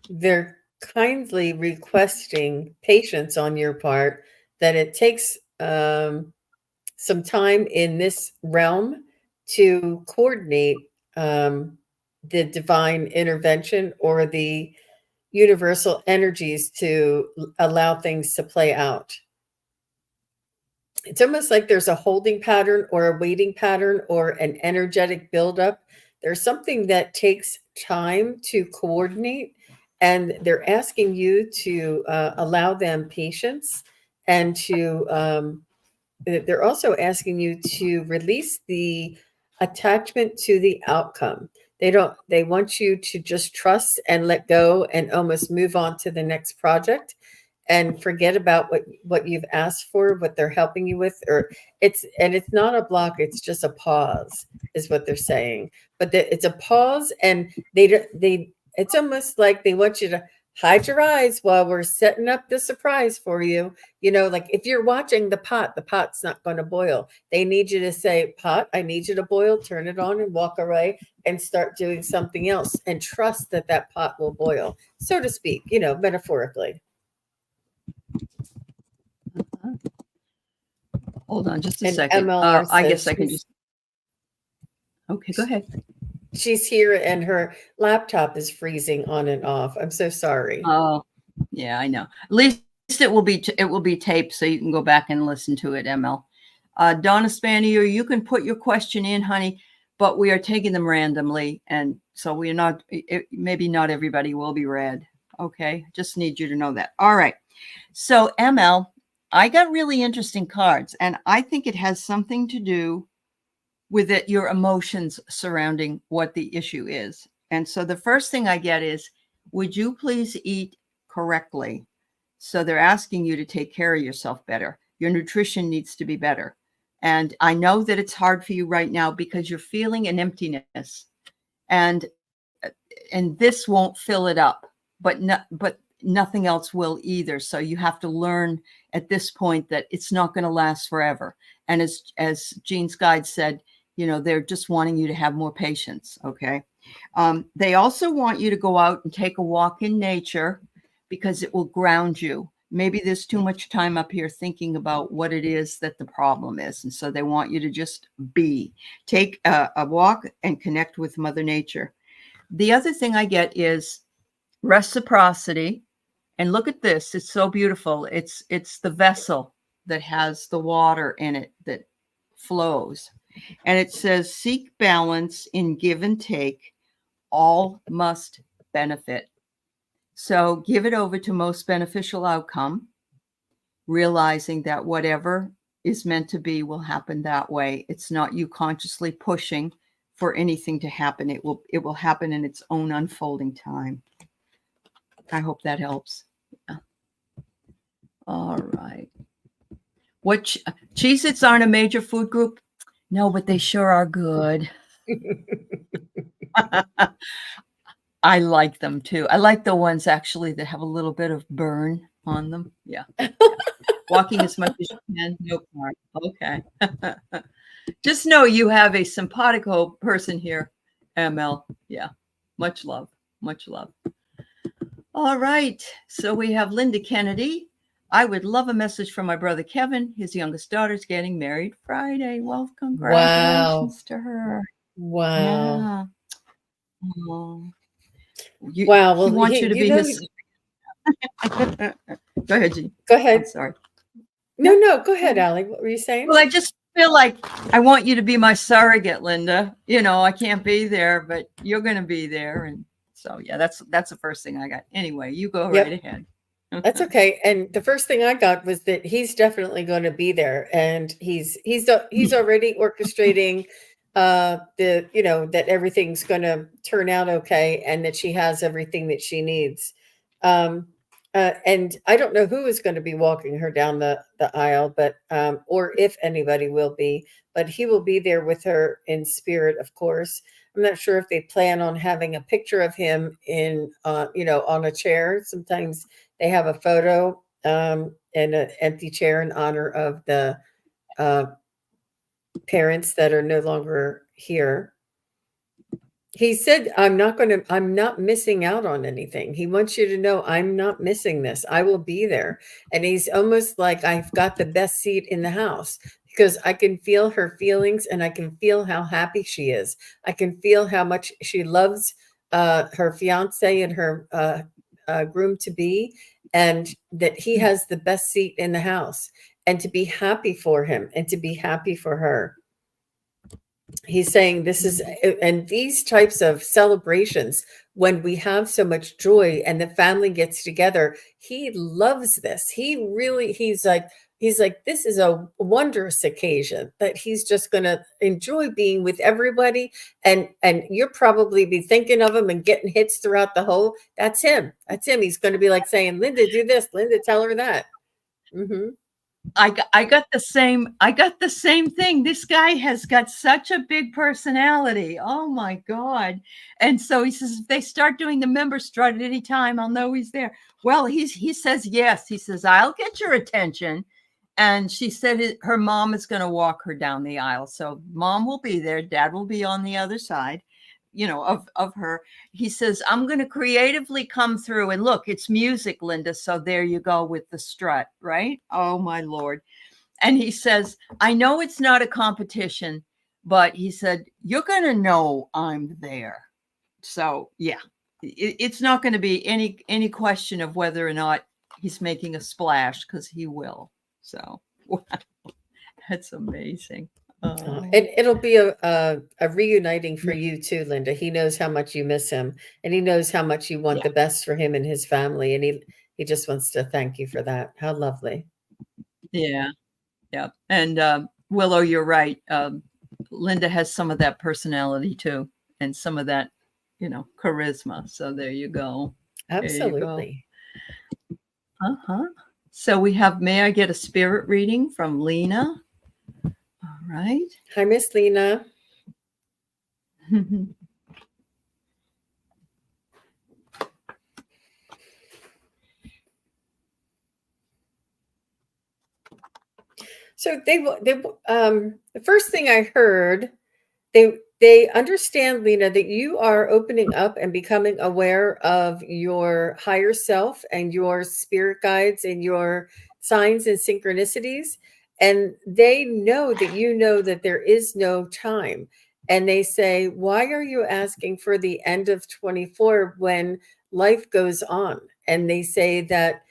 Speaker 2: they're kindly requesting patience on your part, that it takes some time in this realm to coordinate the divine intervention or the universal energies to allow things to play out. it's almost like there's a holding pattern or a waiting pattern or an energetic buildup. There's something that takes time to coordinate, and they're asking you to allow them patience, and to they're also asking you to release the attachment to the outcome. They want you to just trust and let go and almost move on to the next project and forget about what you've asked for, what they're helping you with. Or it's not a block, it's just a pause, is what they're saying. But it's a pause, and they it's almost like they want you to hide your eyes while we're setting up the surprise for you. Like if you're watching the pot's not going to boil. They need you to say, pot, I need you to boil, turn it on and walk away and start doing something else, and trust that that pot will boil, so to speak, metaphorically.
Speaker 1: Hold on just a
Speaker 2: And
Speaker 1: second.
Speaker 2: MLR
Speaker 1: I guess
Speaker 2: says
Speaker 1: I can just. Okay, go ahead.
Speaker 2: she's here and her laptop is freezing on and off. I'm so sorry.
Speaker 1: Oh, yeah, I know. At least it will be taped, so you can go back and listen to it, ML. Donna Spanier, you can put your question in, honey, but we are taking them randomly, and so we're not. Maybe not everybody will be read. Okay, just need you to know that. All right. So ML, I got really interesting cards, and I think it has something to do with it, your emotions surrounding what the issue is. And so the first thing I get is, would you please eat correctly? So they're asking you to take care of yourself better. Your nutrition needs to be better. And I know that it's hard for you right now because you're feeling an emptiness, and this won't fill it up, but nothing else will either. So you have to learn at this point that it's not going to last forever. And as Jean's guide said, they're just wanting you to have more patience. Okay. They also want you to go out and take a walk in nature because it will ground you. Maybe there's too much time up here thinking about what it is that the problem is. And so they want you to just take a walk and connect with Mother Nature. The other thing I get is reciprocity. And look at this. It's so beautiful. It's the vessel that has the water in it that flows. And it says, seek balance in give and take. All must benefit. So give it over to most beneficial outcome, realizing that whatever is meant to be will happen that way. It's not you consciously pushing for anything to happen. It will happen in its own unfolding time. I hope that helps. Yeah. All right. What Cheez-Its aren't a major food group? No, but they sure are good. I like them too. I like the ones actually that have a little bit of burn on them. Yeah. Walking as much as you can, no harm. Okay. Just know you have a simpatico person here, ML. Yeah. Much love. Much love. All right. So we have Linda Kennedy. I would love a message from my brother Kevin. His youngest daughter's getting married Friday. Well, congratulations to her.
Speaker 2: Wow.
Speaker 1: Yeah. Oh.
Speaker 2: Wow. Well,
Speaker 1: he wants you to be his. Go ahead, Jean.
Speaker 2: Go ahead.
Speaker 1: I'm sorry.
Speaker 2: No, go ahead, Allie. What were you saying?
Speaker 1: Well, I just feel like I want you to be my surrogate, Linda. I can't be there, but you're going to be there. And so, yeah, that's the first thing I got. Anyway, you go right ahead.
Speaker 2: That's okay. And the first thing I got was that he's definitely going to be there, and he's already orchestrating that everything's going to turn out okay, and that she has everything that she needs. And I don't know who is going to be walking her down the aisle, but or if anybody will be, but he will be there with her in spirit, of course. I'm not sure if they plan on having a picture of him in on a chair. Sometimes they have a photo and an empty chair in honor of the parents that are no longer here. He said, I'm not missing out on anything. He wants you to know, I'm not missing this. I will be there. And he's almost like, I've got the best seat in the house, because I can feel her feelings, and I can feel how happy she is. I can feel how much she loves her fiance and her groom to be, and that he has the best seat in the house. and to be happy for him and to be happy for her. He's saying this is, and these types of celebrations, when we have so much joy and the family gets together, he loves this. He's like, this is a wondrous occasion that he's just going to enjoy being with everybody. And you'll probably be thinking of him and getting hits throughout the whole. That's him. That's him. He's going to be like saying, Linda, do this. Linda, tell her that. Mm-hmm.
Speaker 1: I got the same thing. This guy has got such a big personality. Oh my God. And so he says, if they start doing the member strut at any time, I'll know he's there. Well, he says, yes. He says, I'll get your attention. And she said her mom is going to walk her down the aisle. So mom will be there. Dad will be on the other side, of her. He says, I'm going to creatively come through, and look, it's music, Linda. So there you go with the strut, right? Oh my Lord. And he says, I know it's not a competition, but he said, you're going to know I'm there. So yeah, it's not going to be any question of whether or not he's making a splash, because he will. So wow, that's amazing.
Speaker 2: It'll be a reuniting for you too, Linda. He knows how much you miss him, and he knows how much you want the best for him and his family, and he just wants to thank you for that. How lovely.
Speaker 1: Yeah. And Willow, you're right. Linda has some of that personality too, and some of that, charisma. So there you go.
Speaker 2: Absolutely.
Speaker 1: So we have, may I get a spirit reading from Lena? All right.
Speaker 2: Hi, Miss Lena. So the first thing I heard, they understand, Lena, that you are opening up and becoming aware of your higher self and your spirit guides and your signs and synchronicities. And they know that you know that there is no time. And they say, why are you asking for the end of 24 when life goes on? And they say that,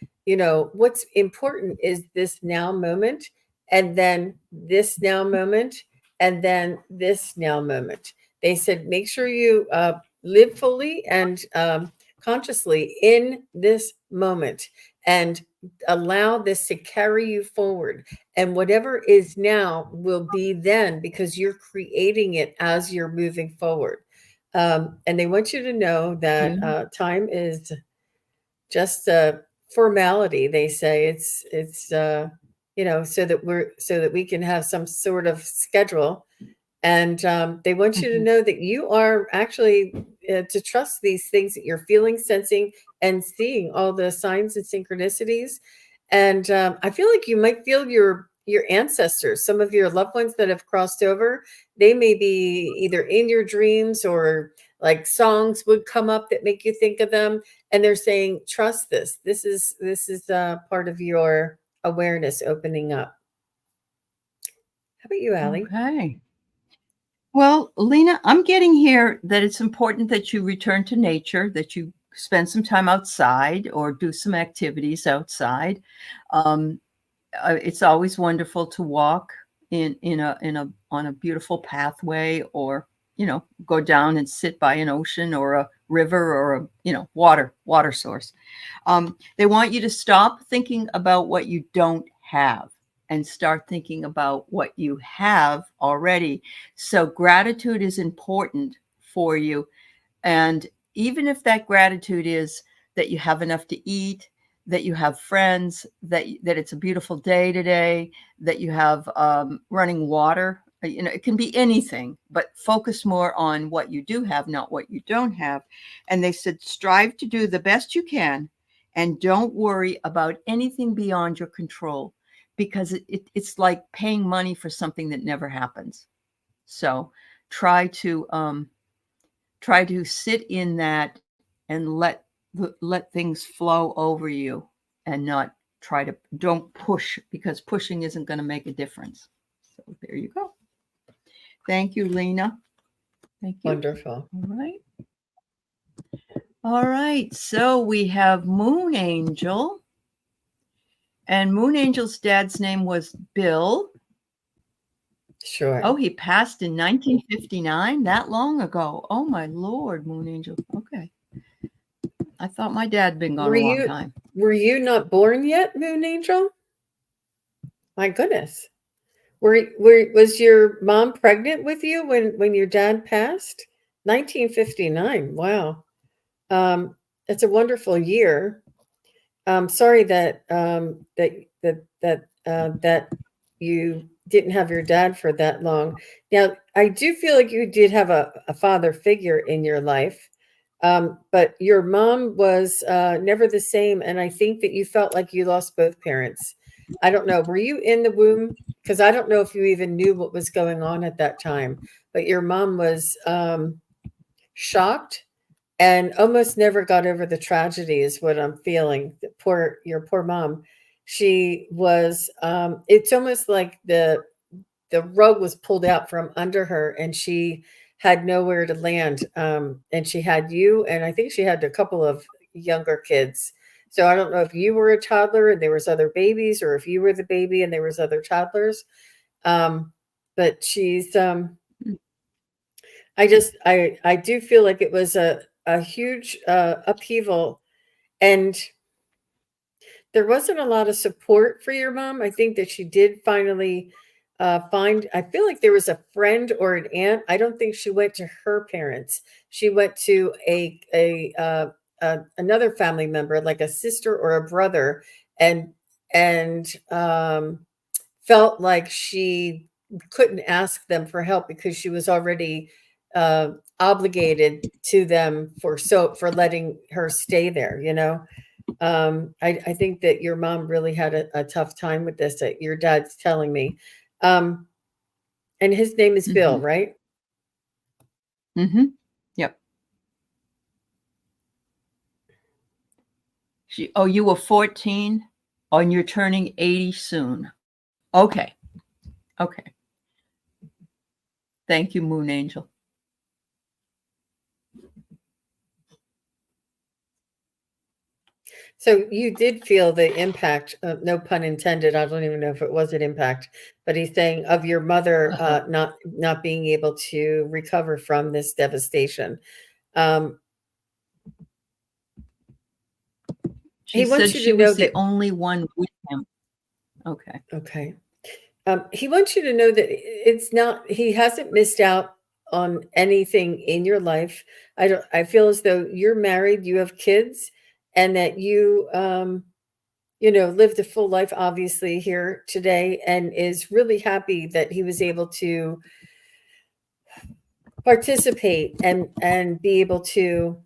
Speaker 2: what's important is this now moment, and then this now moment, and then this now moment. They said, make sure you live fully and consciously in this moment, and allow this to carry you forward. And whatever is now will be then, because you're creating it as you're moving forward. And they want you to know that time is just a formality. They say it's so that we can have some sort of schedule. And they want you to know that you are actually to trust these things that you're feeling, sensing, and seeing all the signs and synchronicities. And I feel like you might feel your ancestors, some of your loved ones that have crossed over. They may be either in your dreams, or like songs would come up that make you think of them. And they're saying, trust this. This is part of your awareness opening up. How about you, Allie?
Speaker 1: Okay. Well, Lena, I'm getting here that it's important that you return to nature, that you spend some time outside or do some activities outside. It's always wonderful to walk on a beautiful pathway, or go down and sit by an ocean or a river or a water source. They want you to stop thinking about what you don't have and start thinking about what you have already. So gratitude is important for you. And even if that gratitude is that you have enough to eat, that you have friends, that it's a beautiful day today, that you have running water, it can be anything, but focus more on what you do have, not what you don't have. And they said, strive to do the best you can, and don't worry about anything beyond your control, because it's like paying money for something that never happens. So try to sit in that and let things flow over you, and don't push, because pushing isn't going to make a difference. So there you go. Thank you, Lena. Thank you.
Speaker 2: Wonderful.
Speaker 1: All right. So we have Moon Angel. And Moon Angel's dad's name was Bill.
Speaker 2: Sure.
Speaker 1: Oh, he passed in 1959, that long ago. Oh my Lord, Moon Angel. Okay. I thought my dad had been gone a long time.
Speaker 2: Were you not born yet, Moon Angel? My goodness. Was your mom pregnant with you when your dad passed? 1959. Wow. It's a wonderful year. Sorry that that you didn't have your dad for that long. Now, I do feel like you did have a father figure in your life, but your mom was never the same, and I think that you felt like you lost both parents. I don't know. Were you in the womb? Because I don't know if you even knew what was going on at that time. But your mom was shocked and almost never got over the tragedy is what I'm feeling. Your poor mom. She was it's almost like the rug was pulled out from under her and she had nowhere to land. And she had you, and I think she had a couple of younger kids. So I don't know if you were a toddler and there was other babies, or if you were the baby and there was other toddlers. But she's I do feel like it was a huge upheaval, and there wasn't a lot of support for your mom. I think that she did finally find, I feel like there was a friend or an aunt. I don't think she went to her parents. She went to another family member, like a sister or a brother, and felt like she couldn't ask them for help because she was already obligated to them for letting her stay there. I think that your mom really had a tough time with this, that your dad's telling me. And his name is Bill, right?
Speaker 1: Mm-hmm. Yep. You were 14? Oh, and you're turning 80 soon. Okay. Okay. Thank you, Moon Angel.
Speaker 2: So you did feel the impact, no pun intended. I don't even know if it was an impact, but he's saying of your mother not being able to recover from this devastation.
Speaker 1: She said she was the only one with him. Okay.
Speaker 2: Okay. He wants you to know that he hasn't missed out on anything in your life. I feel as though you're married, you have kids, and that you lived a full life, obviously, here today, and is really happy that he was able to participate and be able to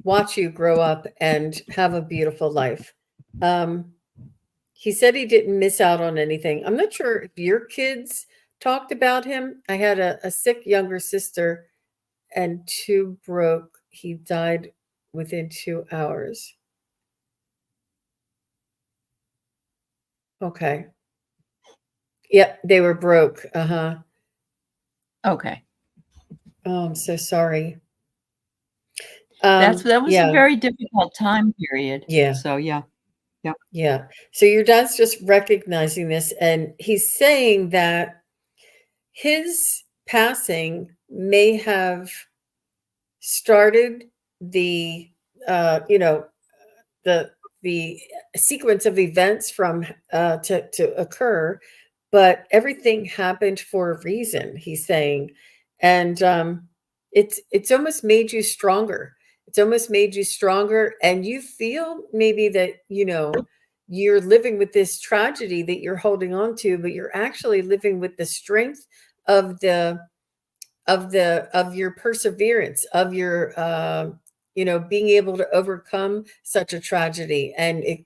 Speaker 2: watch you grow up and have a beautiful life. He said he didn't miss out on anything. I'm not sure if your kids talked about him. I had a sick younger sister and two broke. He died within 2 hours. Okay. Yep, they were broke. Uh-huh.
Speaker 1: Okay.
Speaker 2: Oh, I'm so sorry.
Speaker 1: That was a very difficult time period.
Speaker 2: Yeah.
Speaker 1: So yeah. Yep.
Speaker 2: Yeah. So your dad's just recognizing this, and he's saying that his passing may have started the the sequence of events from to occur, but everything happened for a reason, he's saying. And it's almost made you stronger. It's almost made you stronger, and you feel maybe that you're living with this tragedy that you're holding on to, but you're actually living with the strength of your perseverance, of your being able to overcome such a tragedy. And it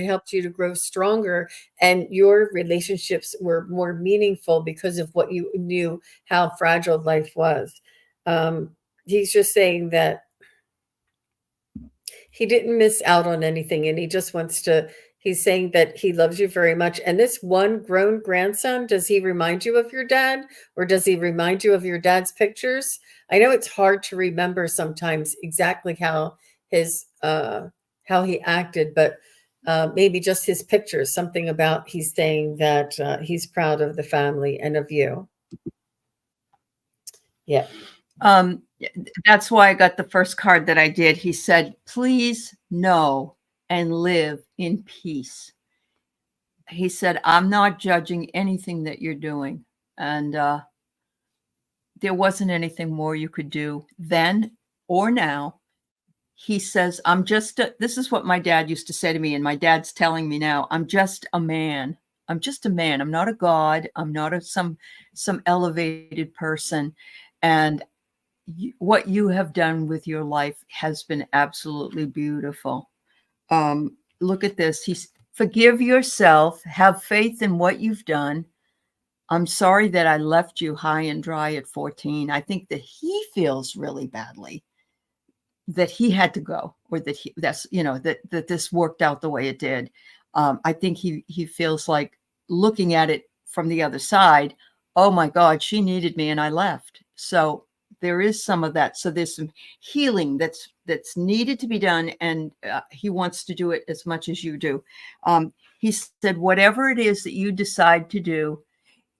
Speaker 2: helped you to grow stronger, and your relationships were more meaningful because of what you knew, how fragile life was. He's just saying that he didn't miss out on anything, and he just wants to. He's saying that he loves you very much. And this one grown grandson, does he remind you of your dad, or does he remind you of your dad's pictures? I know it's hard to remember sometimes exactly how he acted, but maybe just his pictures, something about he's saying that he's proud of the family and of you. Yeah.
Speaker 1: That's why I got the first card that I did. He said, please know and live in peace. He said, I'm not judging anything that you're doing. And there wasn't anything more you could do then or now. He says, this is what my dad used to say to me. And my dad's telling me now, I'm just a man. I'm just a man. I'm not a god. I'm not some elevated person. And what you have done with your life has been absolutely beautiful. Look at this. Forgive yourself. Have faith in what you've done. I'm sorry that I left you high and dry at 14. I think that he feels really badly that he had to go, or that that this worked out the way it did. I think he feels like, looking at it from the other side, oh my God, she needed me and I left. So there is some of that. So there's some healing that's needed to be done, and he wants to do it as much as you do. He said, whatever it is that you decide to do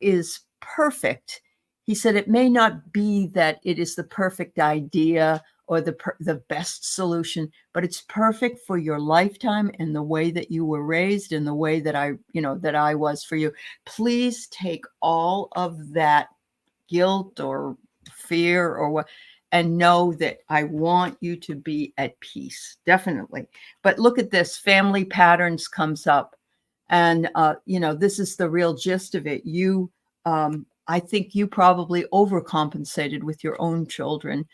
Speaker 1: is perfect. He said, it may not be that it is the perfect idea or the best solution, but it's perfect for your lifetime and the way that you were raised and the way that I was for you. Please take all of that guilt or fear or what, and know that I want you to be at peace. Definitely. But look at this, family patterns comes up, and this is the real gist of it. I think you probably overcompensated with your own children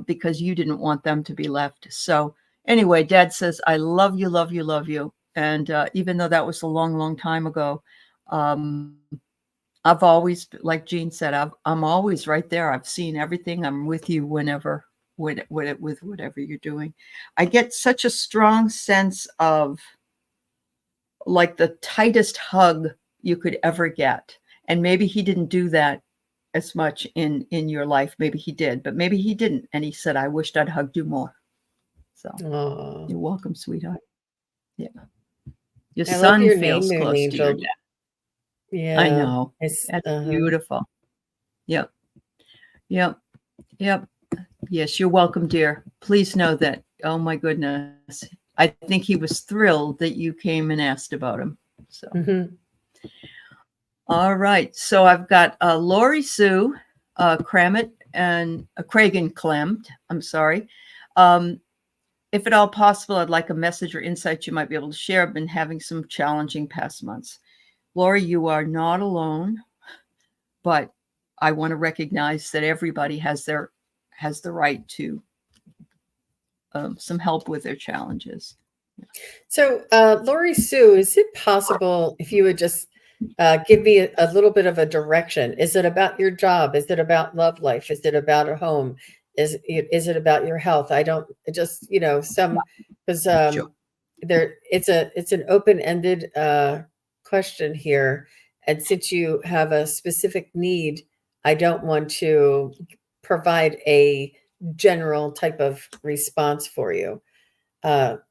Speaker 1: because you didn't want them to be left. So anyway, Dad says, I love you, love you, love you. And even though that was a long, long time ago, I've always, like Jean said, I'm always right there. I've seen everything. I'm with you with whatever you're doing. I get such a strong sense of like the tightest hug you could ever get. And maybe he didn't do that as much in your life. Maybe he did, but maybe he didn't. And he said, I wished I'd hugged you more. So You're welcome, sweetheart. Yeah. Your son feels close to your dad.
Speaker 2: Yeah.
Speaker 1: I know. That's beautiful. Yep. Yep. Yep. Yes, you're welcome, dear. Please know that, oh my goodness, I think he was thrilled that you came and asked about him. So. All right. So I've got Lori Sue Kramit and Cragen Klemt. I'm sorry. If at all possible, I'd like a message or insight you might be able to share. I've been having some challenging past months. Lori, you are not alone, but I want to recognize that everybody has the right to some help with their challenges.
Speaker 2: So, Lori Sue, is it possible if you would just give me a little bit of a direction? Is it about your job? Is it about love life? Is it about a home? Is it about your health? I don't just, some, because
Speaker 1: Sure.
Speaker 2: it's an open-ended question here. And since you have a specific need, I don't want to provide a general type of response for you.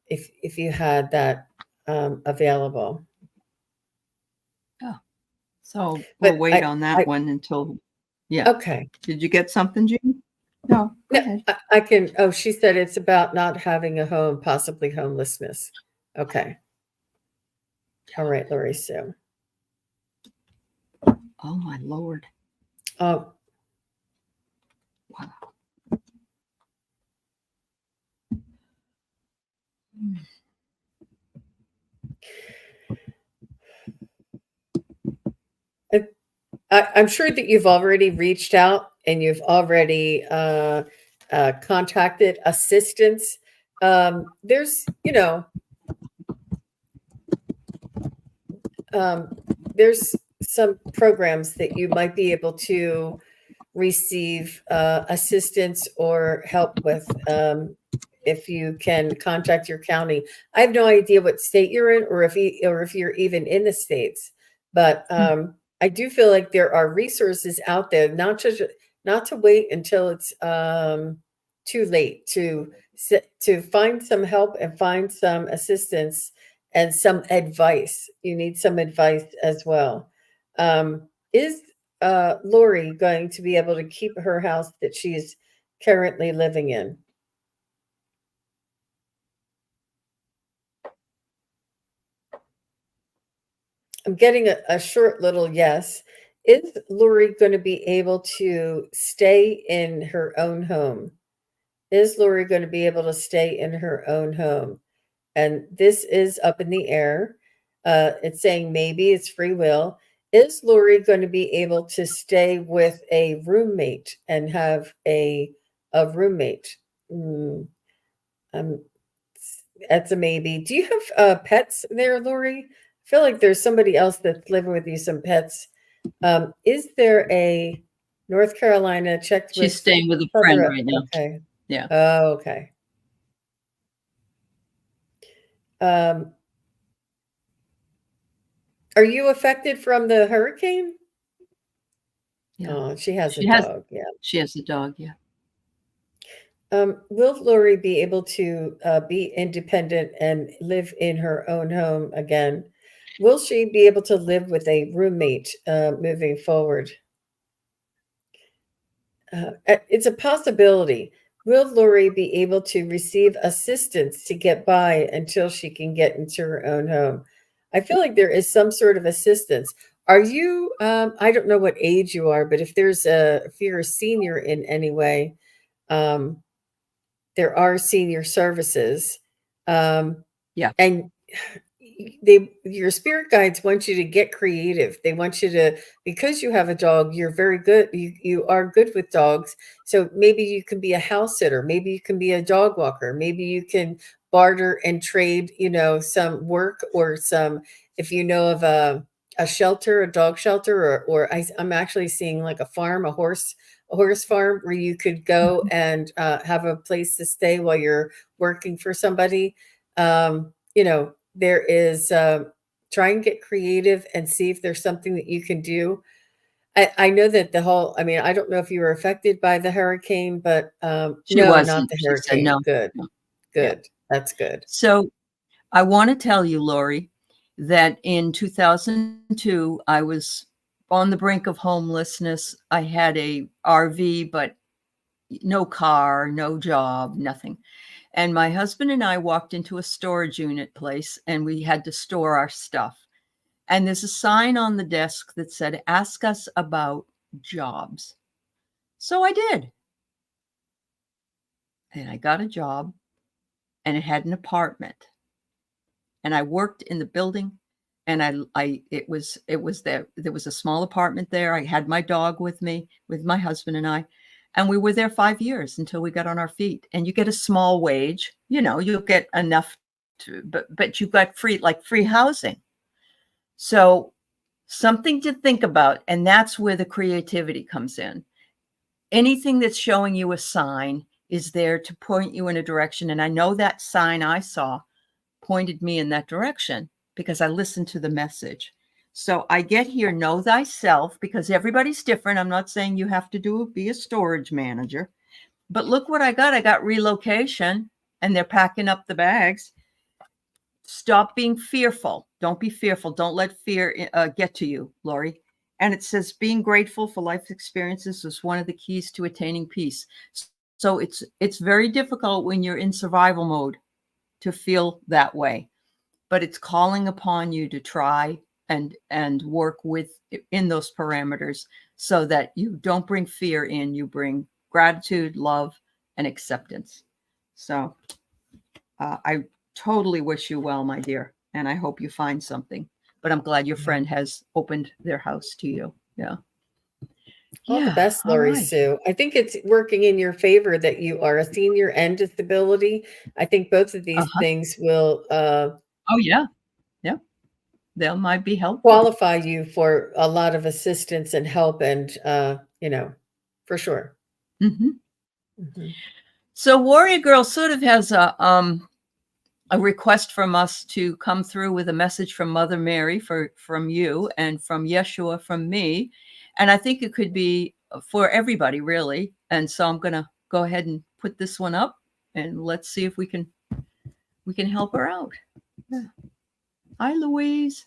Speaker 2: If you had that available.
Speaker 1: Oh, so we'll wait on that one until, yeah.
Speaker 2: Okay.
Speaker 1: Did you get something, Jean? No, go ahead.
Speaker 2: I can, she said it's about not having a home, possibly homelessness. Okay. All right, Lori Sue.
Speaker 1: Oh my Lord.
Speaker 2: Oh.
Speaker 1: Wow.
Speaker 2: I'm sure that you've already reached out and you've already contacted assistance. There's some programs that you might be able to receive assistance or help with if you can contact your county. I have no idea what state you're in, or if you're even in the States, but I do feel like there are resources out there, not to wait until it's too late to find some help and find some assistance and some advice. You need some advice as well. Is Lori going to be able to keep her house that she's currently living in? I'm getting a short little yes. Is Lori going to be able to stay in her own home? Is Lori going to be able to stay in her own home? And this is up in the air. It's saying maybe it's free will. Is Lori going to be able to stay with a roommate and have a roommate? Mm, um, that's a maybe. Do you have pets there, Lori? I feel like there's somebody else that's living with you, some pets. Is there a North Carolina checked
Speaker 1: She's
Speaker 2: with
Speaker 1: staying with a
Speaker 2: further
Speaker 1: friend
Speaker 2: up?
Speaker 1: right now.
Speaker 2: Okay.
Speaker 1: Yeah.
Speaker 2: Oh, okay. Um, are you affected from the hurricane?
Speaker 1: Yeah.
Speaker 2: Oh, she has a
Speaker 1: She has
Speaker 2: dog. Yeah.
Speaker 1: she has a dog, yeah.
Speaker 2: Will Lori be able to be independent and live in her own home again? Will she be able to live with a roommate moving forward? It's a possibility. Will Lori be able to receive assistance to get by until she can get into her own home? I feel like there is some sort of assistance. Are you, I don't know what age you are, but if you're a senior in any way, um, there are senior services.
Speaker 1: Yeah.
Speaker 2: And your spirit guides want you to get creative. They want you to, because you have a dog, you're very good. You are good with dogs. So maybe you can be a house sitter. Maybe you can be a dog walker. Maybe you can barter and trade, some work or some, if you know of a shelter, a dog shelter, I'm actually seeing like a farm, a horse farm where you could go
Speaker 1: Mhm.
Speaker 2: and have a place to stay while you're working for somebody. There is try and get creative and see if there's something that you can do. I know that I don't know if you were affected by the hurricane, but
Speaker 1: She
Speaker 2: no, not
Speaker 1: wasn't.
Speaker 2: the
Speaker 1: She said
Speaker 2: hurricane.
Speaker 1: no.
Speaker 2: Good,
Speaker 1: No. Yeah.
Speaker 2: good. That's good.
Speaker 1: So I want to tell you, Lori, that in 2002, I was on the brink of homelessness. I had a RV, but no car, no job, nothing. And my husband and I walked into a storage unit place and we had to store our stuff. And there's a sign on the desk that said, ask us about jobs. So I did. And I got a job and it had an apartment. And I worked in the building and it was there was a small apartment there. I had my dog with me, with my husband and I, and we were there 5 years until we got on our feet. And you get a small wage, you'll get enough to, but you got free housing. So something to think about, and that's where the creativity comes in. Anything that's showing you a sign is there to point you in a direction. And I know that sign I saw pointed me in that direction because I listened to the message. So I get here, know thyself, because everybody's different. I'm not saying you have to be a storage manager, but look what I got. I got relocation and they're packing up the bags. Stop being fearful. Don't be fearful. Don't let fear get to you, Lori. And it says being grateful for life experiences is one of the keys to attaining peace. So it's very difficult when you're in survival mode to feel that way, but it's calling upon you to try and work in those parameters so that you don't bring fear in, you bring gratitude, love, and acceptance. So I totally wish you well, my dear, and I hope you find something, but I'm glad your friend has opened their house to you. Yeah.
Speaker 2: All the
Speaker 1: Yeah.
Speaker 2: best,
Speaker 1: All
Speaker 2: Lori
Speaker 1: right.
Speaker 2: Sue. I think it's working in your favor that you are a senior and disability. I think both of these
Speaker 1: Uh-huh.
Speaker 2: things will
Speaker 1: Oh yeah. Yeah. They might be helpful.
Speaker 2: qualify you for a lot of assistance and help and for sure.
Speaker 1: Mm-hmm.
Speaker 2: Mhm.
Speaker 1: So Warrior Girl sort of has a request from us to come through with a message from Mother Mary from you and from Yeshua from me. And I think it could be for everybody really. And so I'm going to go ahead and put this one up and let's see if we can help her out. Yeah. Hi, Louise.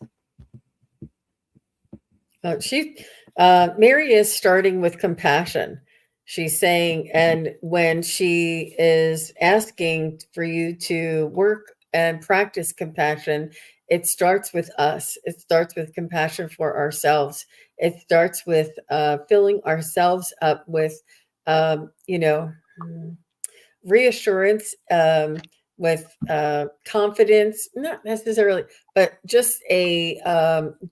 Speaker 2: Mary is starting with compassion. She's saying, and when she is asking for you to work and practice compassion, it starts with us. It starts with compassion for ourselves. It starts with filling ourselves up with, you know, reassurance, with confidence, not necessarily, but just a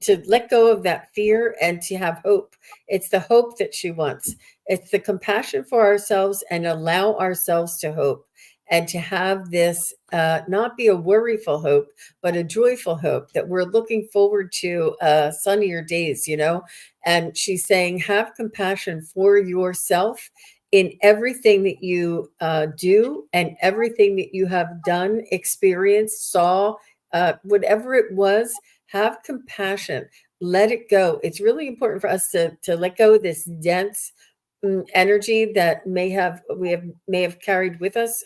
Speaker 2: to let go of that fear and to have hope. It's the hope that she wants. It's the compassion for ourselves and allow ourselves to hope and to have this not be a worryful hope, but a joyful hope that we're looking forward to sunnier days, you know. And she's saying, have compassion for yourself in everything that you do and everything that you have done, experienced, saw, whatever it was. Have compassion. Let it go. It's really important for us to let go of this dense energy that may have carried with us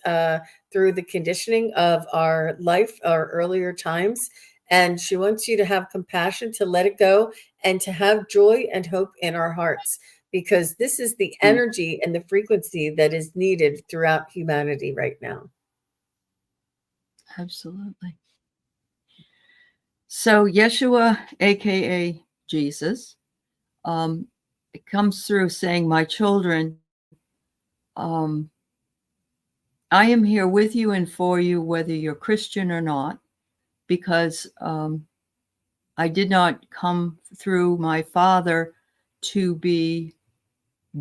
Speaker 2: through the conditioning of our life, our earlier times. And she wants you to have compassion, to let it go, and to have joy and hope in our hearts, because this is the energy and the frequency that is needed throughout humanity right now.
Speaker 1: Absolutely. So Yeshua, aka Jesus, it comes through saying, "My children, I am here with you and for you, whether you're Christian or not, because I did not come through my Father to be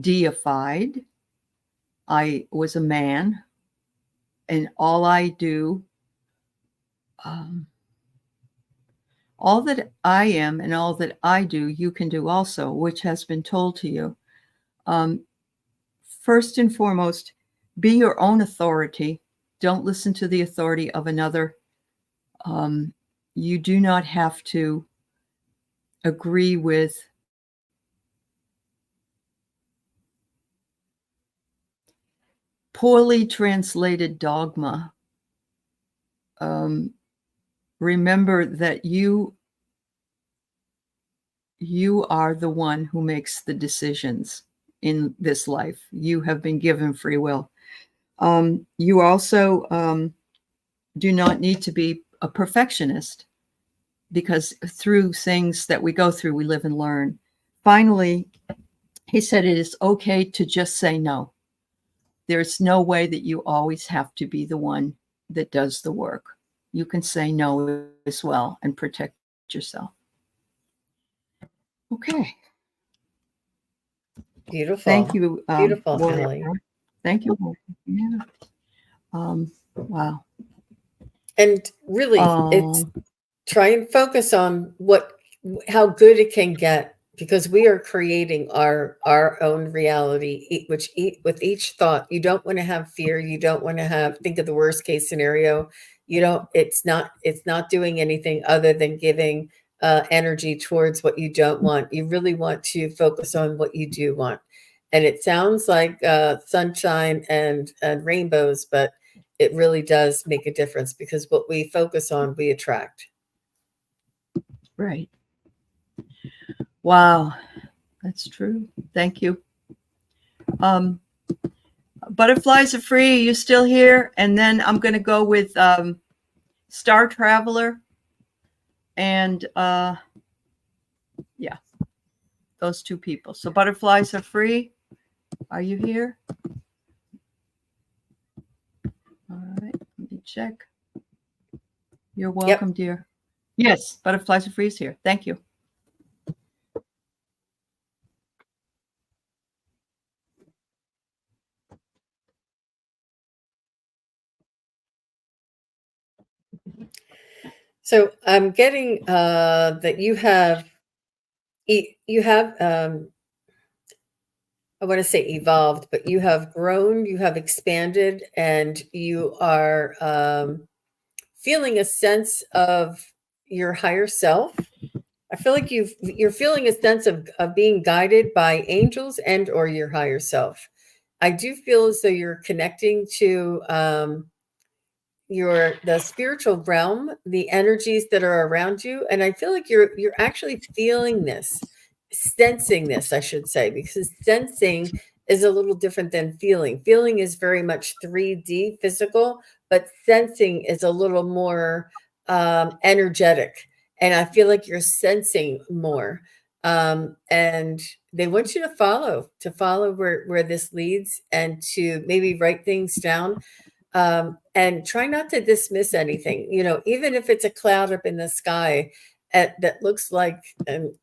Speaker 1: deified. I was a man, and all I do, all that I am and all that I do, you can do also, which has been told to you. First and foremost, be your own authority. Don't listen to the authority of another. You do not have to agree with poorly translated dogma. Remember that you are the one who makes the decisions in this life. You have been given free will. You also do not need to be a perfectionist, because through things that we go through, we live and learn. Finally, he said it is okay to just say no. There's no way that you always have to be the one that does the work. You can say no as well and protect yourself. Okay.
Speaker 2: Beautiful.
Speaker 1: Thank you.
Speaker 2: Beautiful,
Speaker 1: Warrior.
Speaker 2: Ellie.
Speaker 1: Thank you. Yeah. Wow.
Speaker 2: And really, it's try and focus on how good it can get, because we are creating our own reality, with each thought. You don't want to have fear. You don't want to think of the worst case scenario. You don't, it's not doing anything other than giving energy towards what you don't want. You really want to focus on what you do want. And it sounds like sunshine and rainbows, but it really does make a difference, because what we focus on, we attract.
Speaker 1: Right. Wow. That's true. Thank you. Butterflies are free. Are you still here? And then I'm going to go with Star Traveler. And yeah, those two people. So butterflies are free. Are you here? All right. Let me check. You're welcome, dear. Yes, butterflies are free is here. Thank you.
Speaker 2: So I'm getting that you have I want to say evolved, but you have grown, you have expanded, and you are feeling a sense of your higher self. I feel like you're feeling a sense of being guided by angels and or your higher self. I do feel as though you're connecting to the spiritual realm, the energies that are around you, and I feel like you're actually feeling this, sensing this, I should say, because sensing is a little different than feeling. Feeling is very much 3D physical, but sensing is a little more energetic. And I feel like you're sensing more. And they want you to follow where this leads, and to maybe write things down, and try not to dismiss anything. Even if it's a cloud up in the sky that looks like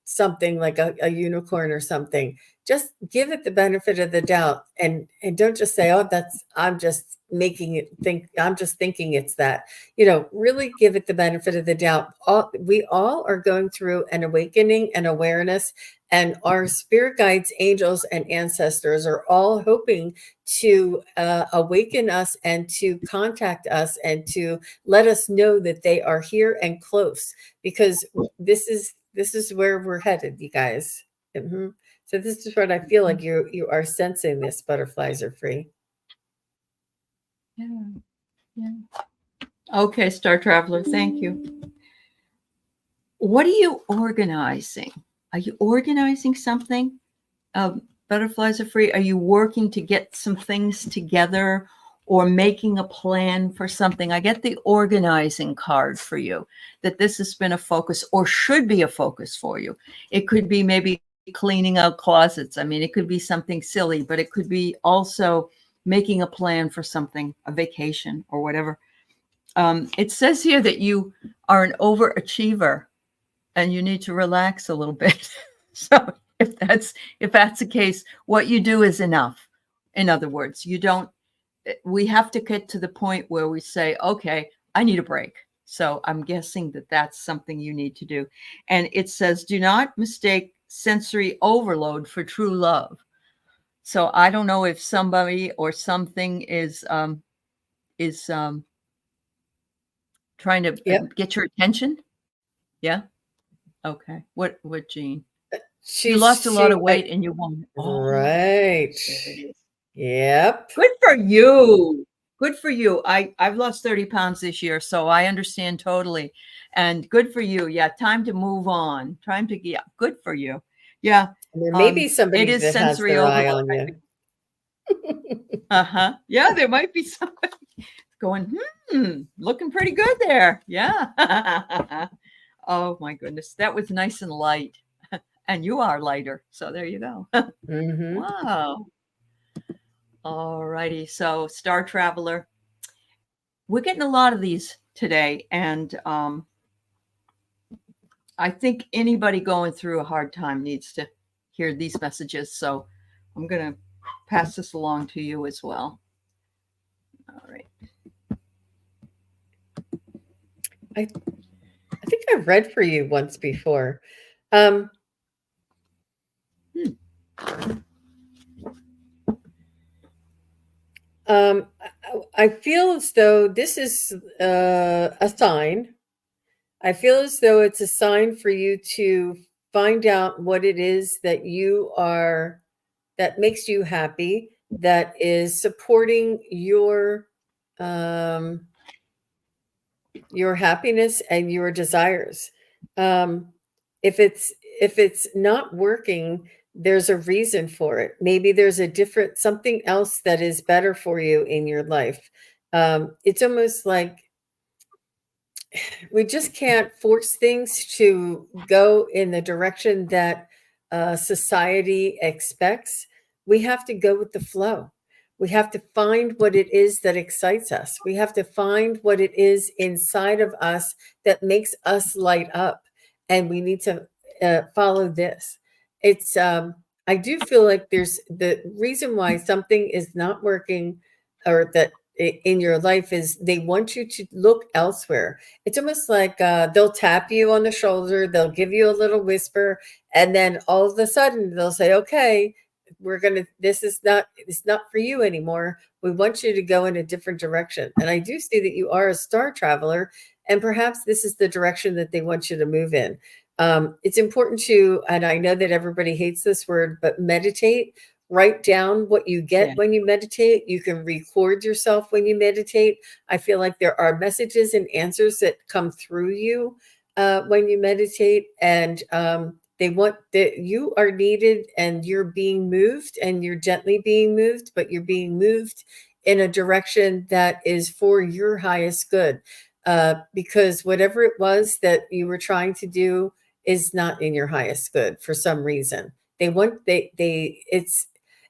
Speaker 2: something like a unicorn or something, just give it the benefit of the doubt, and don't just say, oh, I'm just thinking it's that. Really give it the benefit of the doubt. We all are going through an awakening and awareness, and our spirit guides, angels, and ancestors are all hoping to awaken us, and to contact us, and to let us know that they are here and close, because this is where we're headed, you guys. So this is what I feel like you are sensing. This butterflies are free.
Speaker 1: Yeah. Okay, Star Traveler, thank you. What are you organizing? Are you organizing something? Butterflies are free. Are you working to get some things together, or making a plan for something? I get the organizing card for you, that this has been a focus, or should be a focus for you. It could be maybe cleaning out closets. I mean, it could be something silly, but it could be also making a plan for something, a vacation or whatever. It says here that you are an overachiever and you need to relax a little bit. So if that's the case, what you do is enough. In other words, we have to get to the point where we say, okay, I need a break. So I'm guessing that that's something you need to do. And it says, do not mistake sensory overload for true love. So I don't know if somebody or something is trying to get your attention. Yeah. Okay. What, Jean? You lost a lot of weight and you won't.
Speaker 2: Right. Yep.
Speaker 1: Good for you. Good for you. I've lost 30 pounds this year, so I understand totally. And good for you. Yeah. Time to move on. Good for you. Yeah.
Speaker 2: There may be somebody
Speaker 1: it is
Speaker 2: that
Speaker 1: sensory
Speaker 2: has their eye
Speaker 1: overload.
Speaker 2: on you.
Speaker 1: Yeah, there might be somebody going, looking pretty good there. Yeah. Oh my goodness. That was nice and light. And you are lighter. So there you go. Wow. All righty. So Star Traveler, we're getting a lot of these today. And I think anybody going through a hard time needs to hear these messages. So I'm going to pass this along to you as well. All right.
Speaker 2: I think I've read for you once before. I feel as though this is a sign. I feel as though it's a sign for you to find out what it is that makes you happy, that is supporting your happiness and your desires. If it's not working, there's a reason for it. Maybe there's something else that is better for you in your life. It's almost like we just can't force things to go in the direction that society expects. We have to go with the flow. We have to find what it is that excites us. We have to find what it is inside of us that makes us light up. And we need to follow this. I do feel like there's the reason why something is not working, or that in your life, is they want you to look elsewhere. It's almost like they'll tap you on the shoulder, they'll give you a little whisper, and then all of a sudden they'll say, okay, it's not for you anymore. We want you to go in a different direction. And I do see that you are a star traveler, and perhaps this is the direction that they want you to move in. It's important to, and I know that everybody hates this word, but meditate write down what you get
Speaker 1: Yeah.
Speaker 2: when you meditate. You can record yourself when you meditate. I feel like there are messages and answers that come through you when you meditate, and they want that you are needed, and you're being moved, and you're gently being moved, but you're being moved in a direction that is for your highest good. Because whatever it was that you were trying to do is not in your highest good for some reason.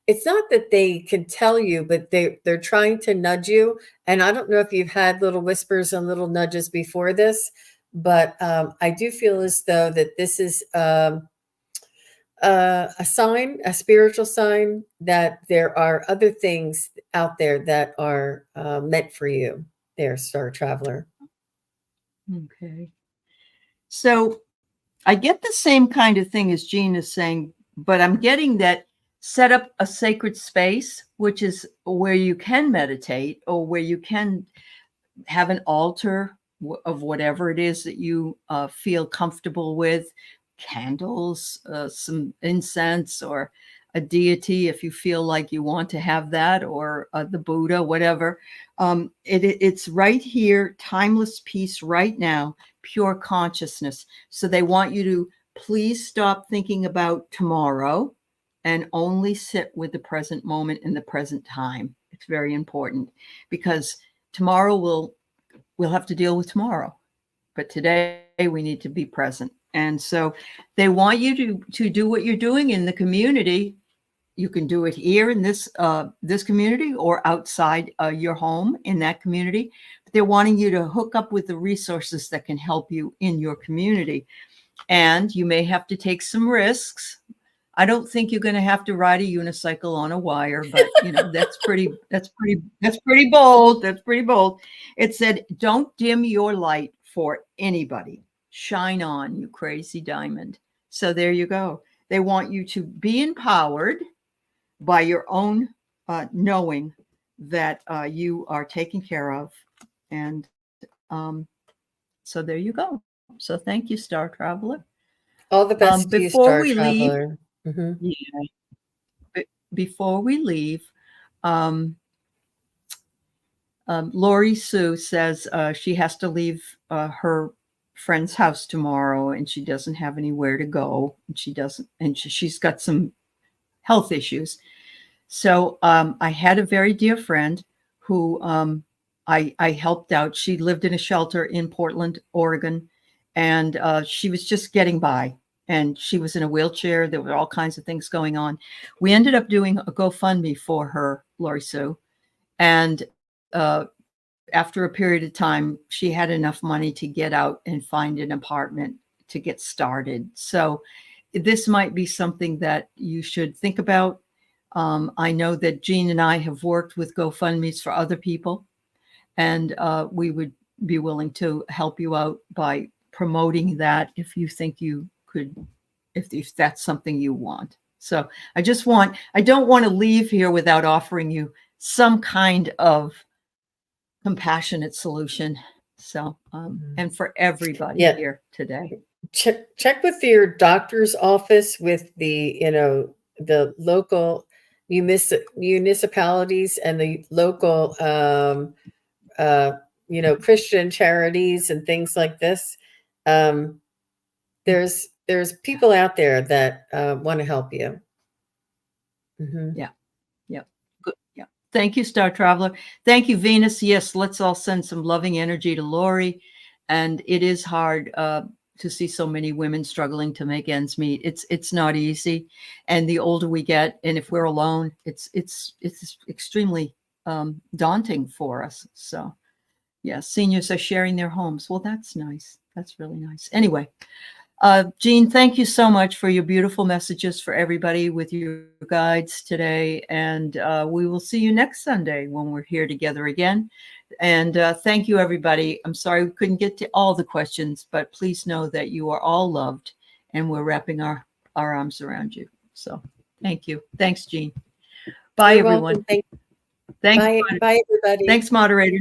Speaker 2: It's not that they can tell you, but they're trying to nudge you. And I don't know if you've had little whispers and little nudges before this, but I do feel as though that this is a sign, a spiritual sign that there are other things out there that are meant for you. There, Star Traveler.
Speaker 1: Okay. So I get the same kind of thing as Jean is saying, but I'm getting that set up a sacred space, which is where you can meditate or where you can have an altar of whatever it is that you feel comfortable with, candles, some incense, or a deity if you feel like you want to have that, or the Buddha, whatever. It's right here, timeless peace right now, pure consciousness. So they want you to please stop thinking about tomorrow and only sit with the present moment in the present time. It's very important, because tomorrow we'll have to deal with tomorrow, but today we need to be present. And so they want you to do what you're doing in the community. You can do it here in this community or outside your home in that community. But they're wanting you to hook up with the resources that can help you in your community. And you may have to take some risks. I don't think you're going to have to ride a unicycle on a wire, but that's pretty bold. That's pretty bold. It said, don't dim your light for anybody. Shine on, you crazy diamond. So there you go. They want you to be empowered by your own knowing that you are taken care of. And so there you go. So thank you, Star Traveler.
Speaker 2: All the best to you,
Speaker 1: Before
Speaker 2: Star
Speaker 1: we leave,
Speaker 2: Traveler. Mm-hmm.
Speaker 1: before we leave, Lori Sue says she has to leave her friend's house tomorrow, and she doesn't have anywhere to go. And she's got some health issues. So I had a very dear friend who I helped out. She lived in a shelter in Portland, Oregon, and she was just getting by. And she was in a wheelchair. There were all kinds of things going on. We ended up doing a GoFundMe for her, Lori Sue. And after a period of time, she had enough money to get out and find an apartment to get started. So this might be something that you should think about. I know that Jean and I have worked with GoFundMes for other people, and we would be willing to help you out by promoting that if you think you could, if that's something you want. So I don't want to leave here without offering you some kind of compassionate solution. So, and for everybody here today.
Speaker 2: Check with your doctor's office, with the local municipalities and the local Christian charities and things like this. There's people out there that want to help you. Mm-hmm.
Speaker 1: Yeah. Good. Yeah. Thank you, Star Traveler. Thank you, Venus. Yes, let's all send some loving energy to Lori. And it is hard to see so many women struggling to make ends meet. It's not easy. And the older we get, and if we're alone, it's extremely daunting for us. So yeah, seniors are sharing their homes. Well, that's nice. That's really nice. Anyway, Jean, thank you so much for your beautiful messages for everybody with your guides today. And we will see you next Sunday when we're here together again. And thank you, everybody. I'm sorry we couldn't get to all the questions, but please know that you are all loved, and we're wrapping our arms around you. So thank you. Thanks, Jean. Bye,
Speaker 2: You're
Speaker 1: everyone.
Speaker 2: welcome.
Speaker 1: Thanks.
Speaker 2: Bye, everybody.
Speaker 1: Thanks, moderators.